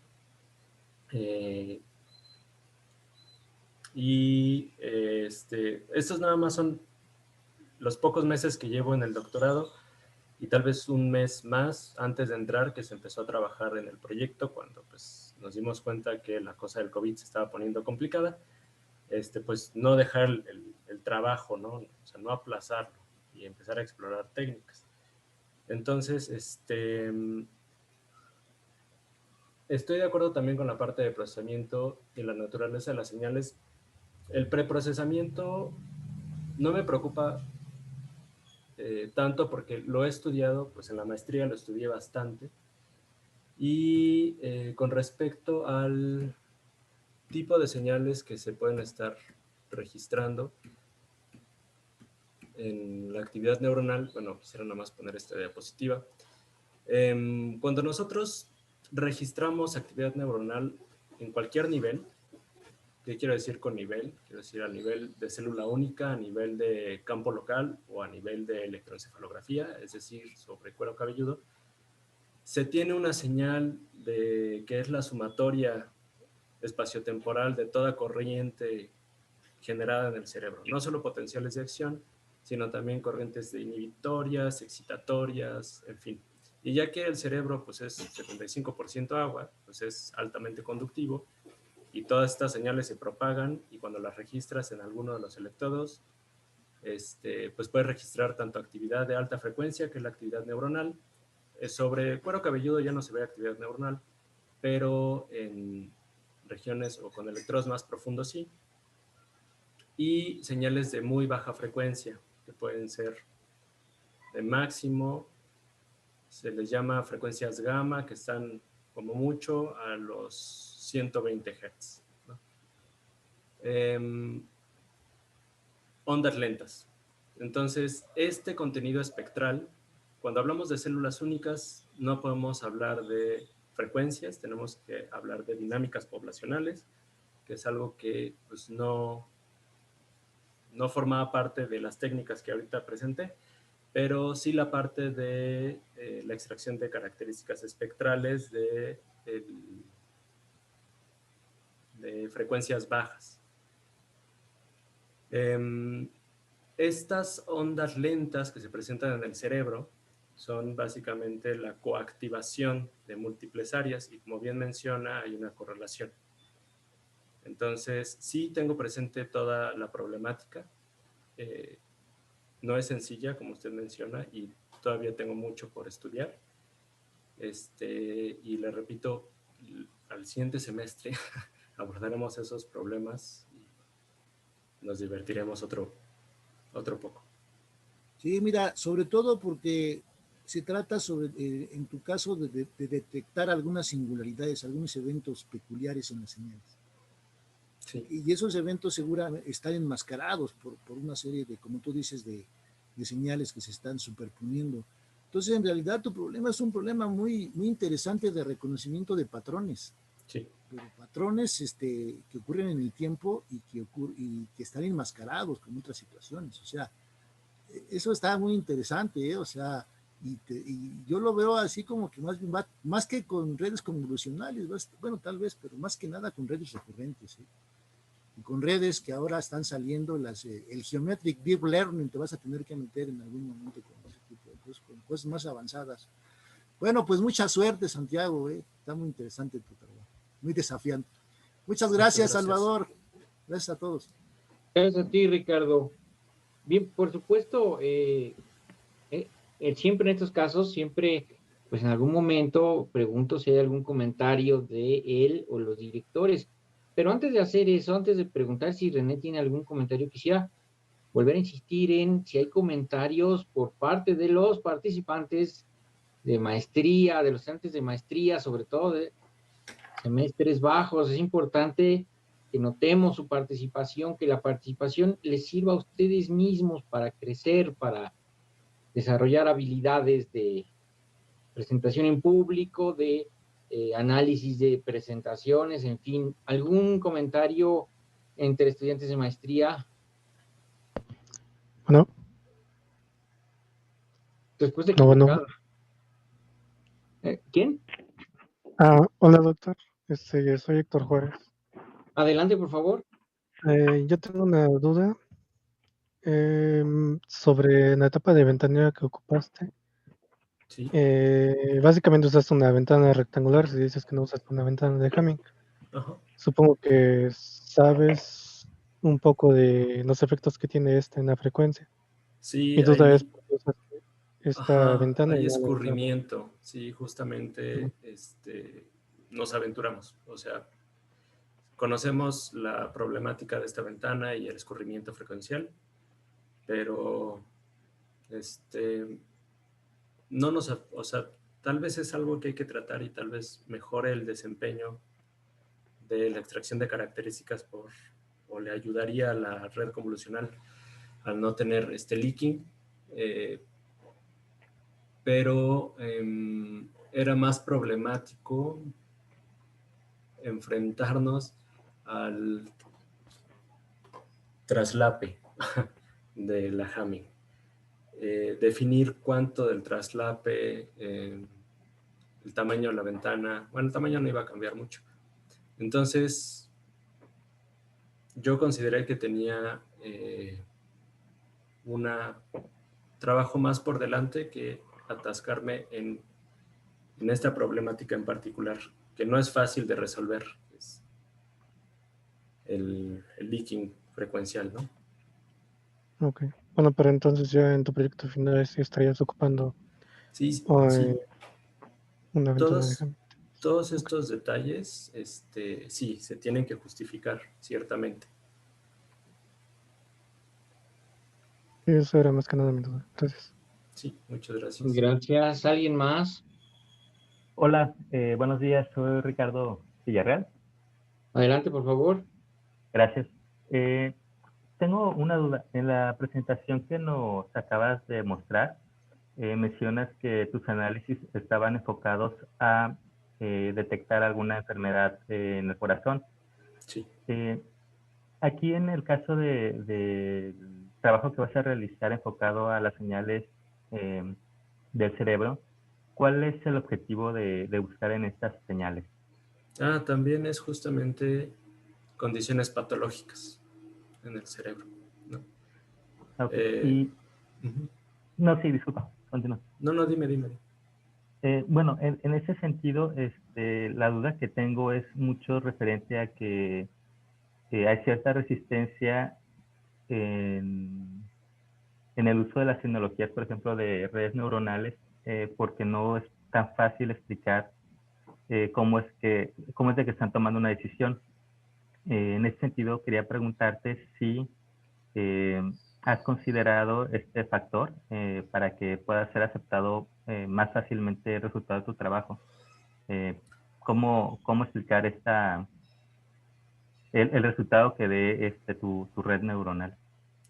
Estos nada más son los pocos meses que llevo en el doctorado y tal vez un mes más antes de entrar que se empezó a trabajar en el proyecto cuando pues nos dimos cuenta que la cosa del COVID se estaba poniendo complicada. Pues no dejar el trabajo, ¿no? O sea, no aplazarlo y empezar a explorar técnicas. Entonces, estoy de acuerdo también con la parte de procesamiento y la naturaleza de las señales. El preprocesamiento no me preocupa tanto porque lo he estudiado, pues en la maestría lo estudié bastante. Y con respecto al tipo de señales que se pueden estar registrando en la actividad neuronal, bueno, quisiera nada más poner esta diapositiva. Cuando nosotros registramos actividad neuronal en cualquier nivel, ¿qué quiero decir con nivel? Quiero decir a nivel de célula única, a nivel de campo local o a nivel de electroencefalografía, es decir, sobre cuero cabelludo, se tiene una señal que es la sumatoria espaciotemporal de toda corriente generada en el cerebro, no solo potenciales de acción, sino también corrientes de inhibitorias, excitatorias, en fin. Y ya que el cerebro pues, es 75% agua, pues es altamente conductivo, y todas estas señales se propagan, y cuando las registras en alguno de los electrodos, pues puedes registrar tanto actividad de alta frecuencia, que es la actividad neuronal. Sobre cuero cabelludo ya no se ve actividad neuronal, pero en regiones o con electrodos más profundos sí. Y señales de muy baja frecuencia, que pueden ser de máximo, se les llama frecuencias gamma, que están como mucho a los 120 Hz. ¿No? Ondas lentas. Entonces, este contenido espectral, cuando hablamos de células únicas, no podemos hablar de frecuencias, tenemos que hablar de dinámicas poblacionales, que es algo que pues, no formaba parte de las técnicas que ahorita presenté, pero sí la parte de la extracción de características espectrales de frecuencias bajas. Estas ondas lentas que se presentan en el cerebro son básicamente la coactivación de múltiples áreas y como bien menciona hay una correlación. Entonces sí tengo presente toda la problemática. No es sencilla, como usted menciona, y todavía tengo mucho por estudiar. Y le repito, al siguiente semestre abordaremos esos problemas y nos divertiremos otro poco. Sí, mira, sobre todo porque se trata en tu caso, de detectar algunas singularidades, algunos eventos peculiares en las señales. Sí. Y esos eventos seguramente están enmascarados por una serie de, como tú dices, de señales que se están superponiendo. Entonces, en realidad, tu problema es un problema muy, muy interesante de reconocimiento de patrones. Sí. Pero patrones que ocurren en el tiempo y que están enmascarados con otras situaciones. O sea, eso está muy interesante, ¿eh? O sea, y yo lo veo así como que más que con redes convolucionales, bueno, tal vez, pero más que nada con redes recurrentes, ¿eh? Y con redes que ahora están saliendo, el Geometric Deep Learning, te vas a tener que meter en algún momento con ese tipo de cosas, con cosas más avanzadas. Bueno, pues mucha suerte, Santiago, ¿eh? Está muy interesante tu trabajo, muy desafiante. Muchas gracias, Salvador. Gracias a todos. Gracias a ti, Ricardo. Bien, por supuesto, siempre en estos casos, siempre, pues en algún momento pregunto si hay algún comentario de él o los directores. Pero antes de hacer eso, antes de preguntar si René tiene algún comentario, quisiera volver a insistir en si hay comentarios por parte de los participantes de maestría, de los estudiantes de maestría, sobre todo semestres bajos. Es importante que notemos su participación, que la participación les sirva a ustedes mismos para crecer, para desarrollar habilidades de presentación en público, de análisis de presentaciones, en fin. ¿Algún comentario entre estudiantes de maestría? Bueno, Respuesta no, bueno. equivocada. ¿Quién? Hola, doctor. Soy Héctor Juárez. Adelante, por favor. Yo tengo una duda sobre la etapa de ventanilla que ocupaste. Sí. Básicamente usaste una ventana rectangular si dices que no usaste una ventana de Hamming. Ajá. Supongo que sabes un poco de los efectos que tiene en la frecuencia. Sí, Mi duda es por qué usaste esta ajá, ventana y hay no la ventana. escurrimiento. Sí, justamente nos aventuramos. O sea, conocemos la problemática de esta ventana y el escurrimiento frecuencial, pero no nos, o sea, tal vez es algo que hay que tratar y tal vez mejore el desempeño de la extracción de características o le ayudaría a la red convolucional al no tener leaking, pero era más problemático enfrentarnos al traslape de la Hamming. Definir cuánto del traslape, el tamaño de la ventana, bueno, el tamaño no iba a cambiar mucho. Entonces, yo consideré que tenía un trabajo más por delante que atascarme en esta problemática en particular, que no es fácil de resolver, es el leaking frecuencial, ¿no? Ok. Bueno, pero entonces ya en tu proyecto final sí estarías ocupando Sí, sí. una ventana de Hamming. Todos estos detalles, sí, se tienen que justificar, ciertamente. Eso era más que nada mi duda. Gracias. Sí, muchas gracias. Gracias. ¿Alguien más? Hola, buenos días, soy Ricardo Villarreal. Adelante, por favor. Gracias. Tengo una duda. En la presentación que nos acabas de mostrar, mencionas que tus análisis estaban enfocados a detectar alguna enfermedad en el corazón. Sí. Aquí en el caso del trabajo que vas a realizar enfocado a las señales del cerebro, ¿cuál es el objetivo de buscar en estas señales? También es justamente condiciones patológicas en el cerebro, ¿no? Okay. No, sí, disculpa, continúa. No, dime. Bueno, en ese sentido, la duda que tengo es mucho referente a que hay cierta resistencia en el uso de las tecnologías, por ejemplo, de redes neuronales, porque no es tan fácil explicar cómo es de que están tomando una decisión. En ese sentido, quería preguntarte si has considerado este factor para que pueda ser aceptado más fácilmente el resultado de tu trabajo. ¿Cómo explicar el resultado que dé tu red neuronal?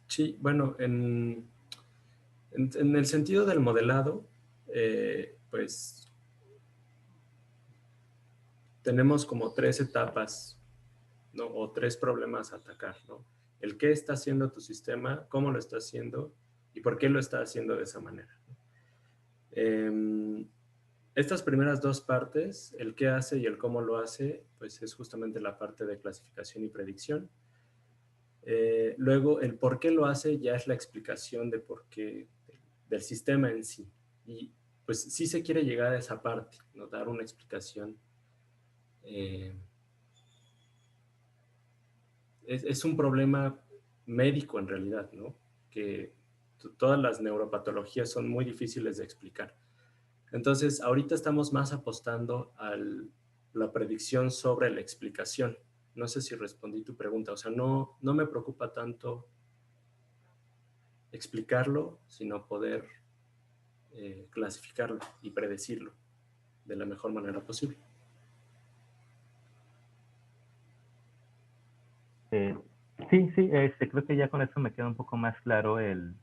Sí, bueno, en el sentido del modelado, pues tenemos como 3 etapas, ¿no? O 3 problemas a atacar, ¿no? El qué está haciendo tu sistema, cómo lo está haciendo y por qué lo está haciendo de esa manera. Estas primeras 2 partes, el qué hace y el cómo lo hace, pues es justamente la parte de clasificación y predicción. Luego, el por qué lo hace ya es la explicación de por qué del sistema en sí. Y pues sí se quiere llegar a esa parte, ¿no? Dar una explicación. Es un problema médico en realidad, ¿no? Que todas las neuropatologías son muy difíciles de explicar. Entonces, ahorita estamos más apostando a la predicción sobre la explicación. No sé si respondí tu pregunta. O sea, no me preocupa tanto explicarlo, sino poder clasificarlo y predecirlo de la mejor manera posible. Sí, creo que ya con eso me queda un poco más claro el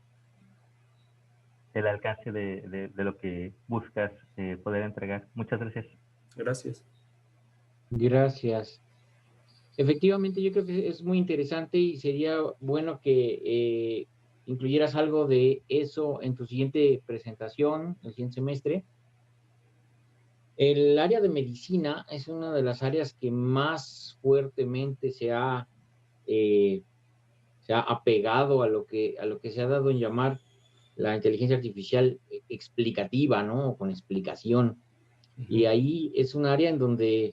alcance de lo que buscas poder entregar. Muchas gracias. Gracias. Gracias. Efectivamente, yo creo que es muy interesante y sería bueno que incluyeras algo de eso en tu siguiente presentación, el siguiente semestre. El área de medicina es una de las áreas que más fuertemente se ha apegado a lo que se ha dado en llamar la inteligencia artificial explicativa, ¿no? O con explicación. Y ahí es un área en donde,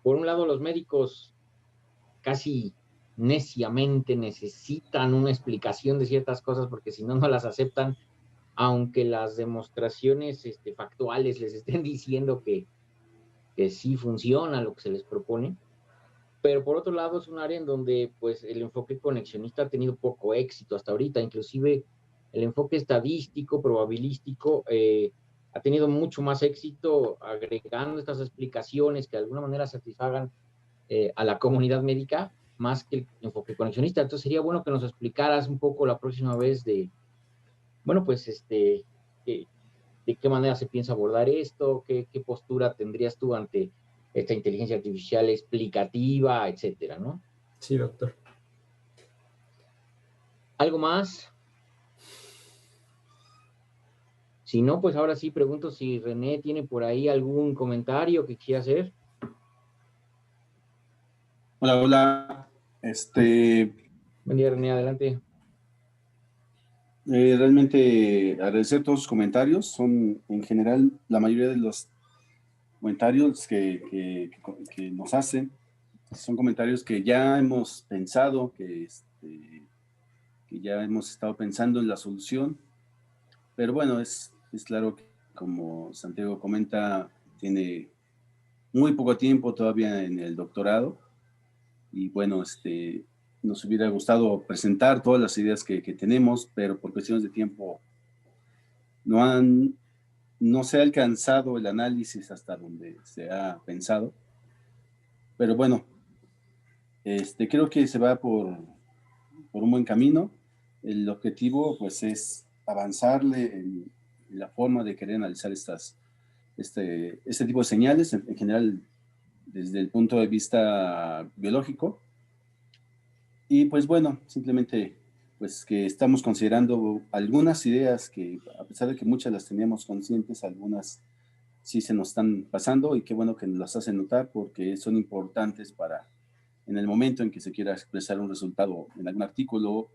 por un lado, los médicos casi neciamente necesitan una explicación de ciertas cosas porque si no, no las aceptan, aunque las demostraciones factuales les estén diciendo que sí funciona lo que se les propone. Pero por otro lado es un área en donde pues el enfoque conexionista ha tenido poco éxito hasta ahorita, inclusive el enfoque estadístico, probabilístico, ha tenido mucho más éxito agregando estas explicaciones que de alguna manera satisfagan a la comunidad médica más que el enfoque conexionista. Entonces sería bueno que nos explicaras un poco la próxima vez de, bueno, pues de qué manera se piensa abordar esto, qué postura tendrías tú ante esta inteligencia artificial explicativa, etcétera, ¿no? Sí, doctor. ¿Algo más? Si no, pues ahora sí pregunto si René tiene por ahí algún comentario que quiera hacer. Hola, hola. Buen día, René, adelante. Realmente agradecer todos sus comentarios. Son en general la mayoría de los comentarios que nos hacen. Son comentarios que ya hemos pensado, que ya hemos estado pensando en la solución. Pero bueno, es claro que como Santiago comenta, tiene muy poco tiempo todavía en el doctorado. Y bueno, nos hubiera gustado presentar todas las ideas que tenemos, pero por cuestiones de tiempo no se ha alcanzado el análisis hasta donde se ha pensado. Pero bueno, creo que se va por un buen camino. El objetivo pues es avanzarle en la forma de querer analizar este tipo de señales, en general desde el punto de vista biológico. Y pues bueno, simplemente pues que estamos considerando algunas ideas que a pesar de que muchas las teníamos conscientes, algunas sí se nos están pasando y qué bueno que nos las hacen notar porque son importantes para en el momento en que se quiera expresar un resultado en algún artículo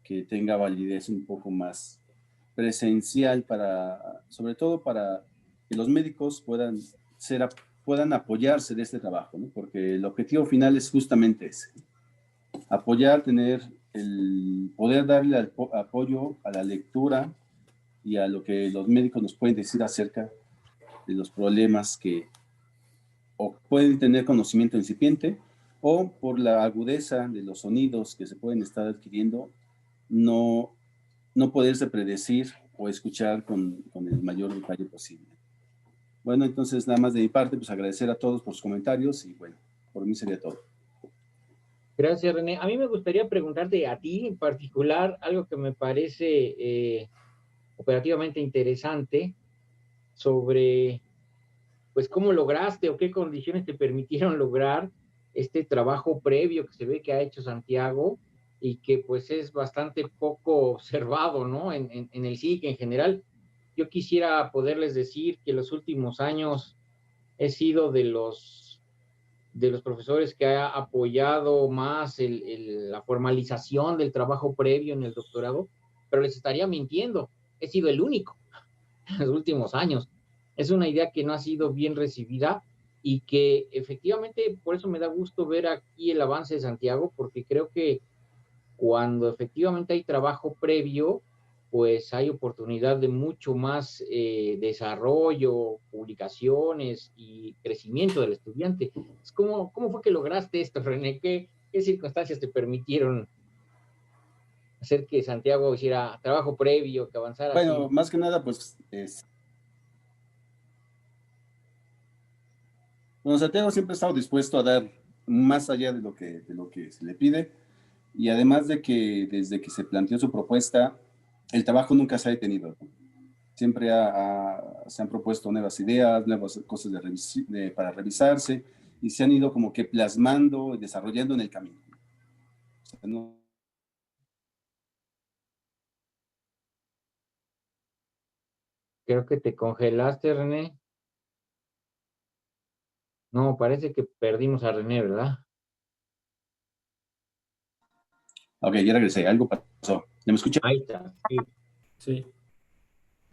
que tenga validez un poco más presencial sobre todo para que los médicos puedan apoyarse de este trabajo, ¿no? Porque el objetivo final es justamente ese. Apoyar, poder darle apoyo a la lectura y a lo que los médicos nos pueden decir acerca de los problemas que o pueden tener conocimiento incipiente o por la agudeza de los sonidos que se pueden estar adquiriendo, no poderse predecir o escuchar con el mayor detalle posible. Bueno, entonces nada más de mi parte, pues agradecer a todos por sus comentarios y bueno, por mí sería todo. Gracias, René. A mí me gustaría preguntarte a ti en particular algo que me parece operativamente interesante sobre, pues, cómo lograste o qué condiciones te permitieron lograr este trabajo previo que se ve que ha hecho Santiago y que, pues, es bastante poco observado, ¿no? En el SIC en general. Yo quisiera poderles decir que los últimos años he sido de los profesores que ha apoyado más la formalización del trabajo previo en el doctorado, pero les estaría mintiendo. He sido el único en los últimos años. Es una idea que no ha sido bien recibida y que efectivamente, por eso me da gusto ver aquí el avance de Santiago, porque creo que cuando efectivamente hay trabajo previo, pues hay oportunidad de mucho más desarrollo, publicaciones y crecimiento del estudiante. ¿Cómo fue que lograste esto, René? ¿Qué circunstancias te permitieron hacer que Santiago hiciera trabajo previo, que avanzara Bueno, así? más que nada, pues, bueno, Santiago siempre ha estado dispuesto a dar más allá de lo que se le pide, y además de que desde que se planteó su propuesta, el trabajo nunca se ha detenido. Siempre se han propuesto nuevas ideas, nuevas cosas para revisarse, y se han ido como que plasmando y desarrollando en el camino. O sea, no. Creo que te congelaste, René. No, parece que perdimos a René, ¿verdad? Ok, ya regresé, algo pasó. ¿Ya me escuchan? Ahí está, sí. Sí.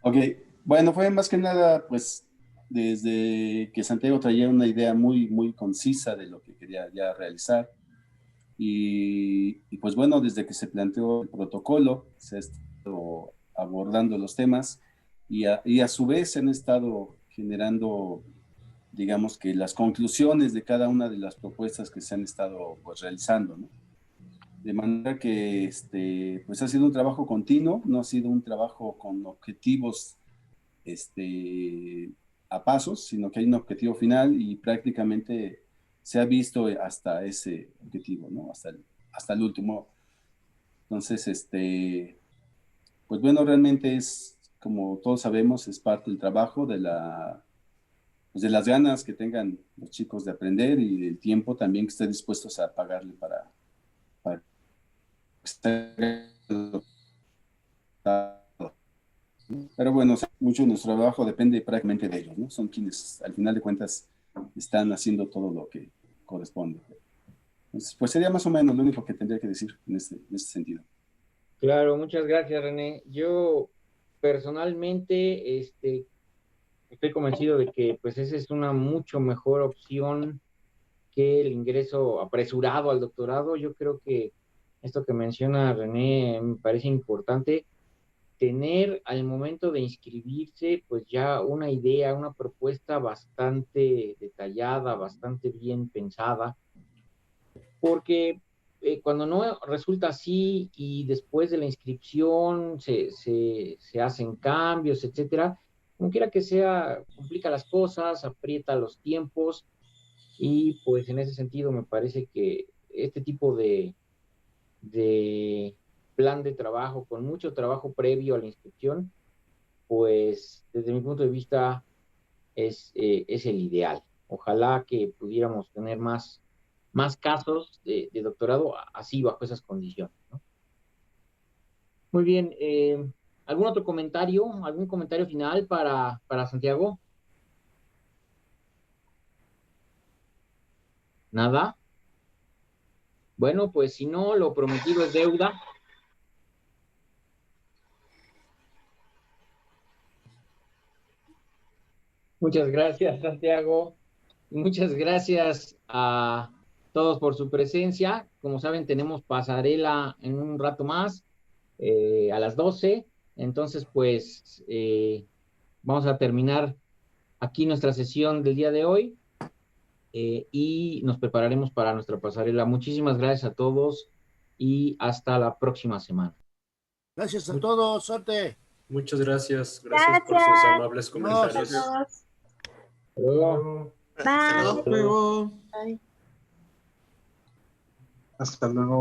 Ok, bueno, fue más que nada, pues, desde que Santiago traía una idea muy, muy concisa de lo que quería ya realizar. Y pues bueno, desde que se planteó el protocolo, se ha estado abordando los temas y a su vez se han estado generando, digamos que las conclusiones de cada una de las propuestas que se han estado pues realizando, ¿no? De manera que pues ha sido un trabajo continuo, no ha sido un trabajo con objetivos a pasos, sino que hay un objetivo final y prácticamente se ha visto hasta ese objetivo, ¿no? Hasta el último. Entonces, pues bueno, realmente es, como todos sabemos, es parte del trabajo, pues de las ganas que tengan los chicos de aprender y del tiempo también que estén dispuestos a pagarle para pero bueno, mucho de nuestro trabajo depende prácticamente de ellos, ¿no? Son quienes, al final de cuentas, están haciendo todo lo que corresponde. Entonces, pues sería más o menos lo único que tendría que decir en este sentido. Claro, muchas gracias, René. Yo personalmente estoy convencido de que pues esa es una mucho mejor opción que el ingreso apresurado al doctorado. Yo creo que esto que menciona René me parece importante, tener al momento de inscribirse pues ya una idea, una propuesta bastante detallada, bastante bien pensada, porque cuando no resulta así y después de la inscripción se hacen cambios, etcétera, como quiera que sea, complica las cosas, aprieta los tiempos y pues en ese sentido me parece que este tipo de plan de trabajo, con mucho trabajo previo a la inscripción, pues desde mi punto de vista es el ideal. Ojalá que pudiéramos tener más casos de doctorado así, bajo esas condiciones, ¿no? Muy bien. ¿Algún otro comentario? ¿Algún comentario final para Santiago? ¿Nada? Bueno, pues si no, lo prometido es deuda. Muchas gracias, Santiago. Muchas gracias a todos por su presencia. Como saben, tenemos pasarela en un rato más, a las 12. Entonces, pues, vamos a terminar aquí nuestra sesión del día de hoy y nos prepararemos para nuestra pasarela. Muchísimas gracias a todos y hasta la próxima semana. Gracias a todos, suerte. Muchas gracias. Gracias por sus amables comentarios. Gracias. Hasta luego. Bye. Hasta luego. Bye. Hasta luego.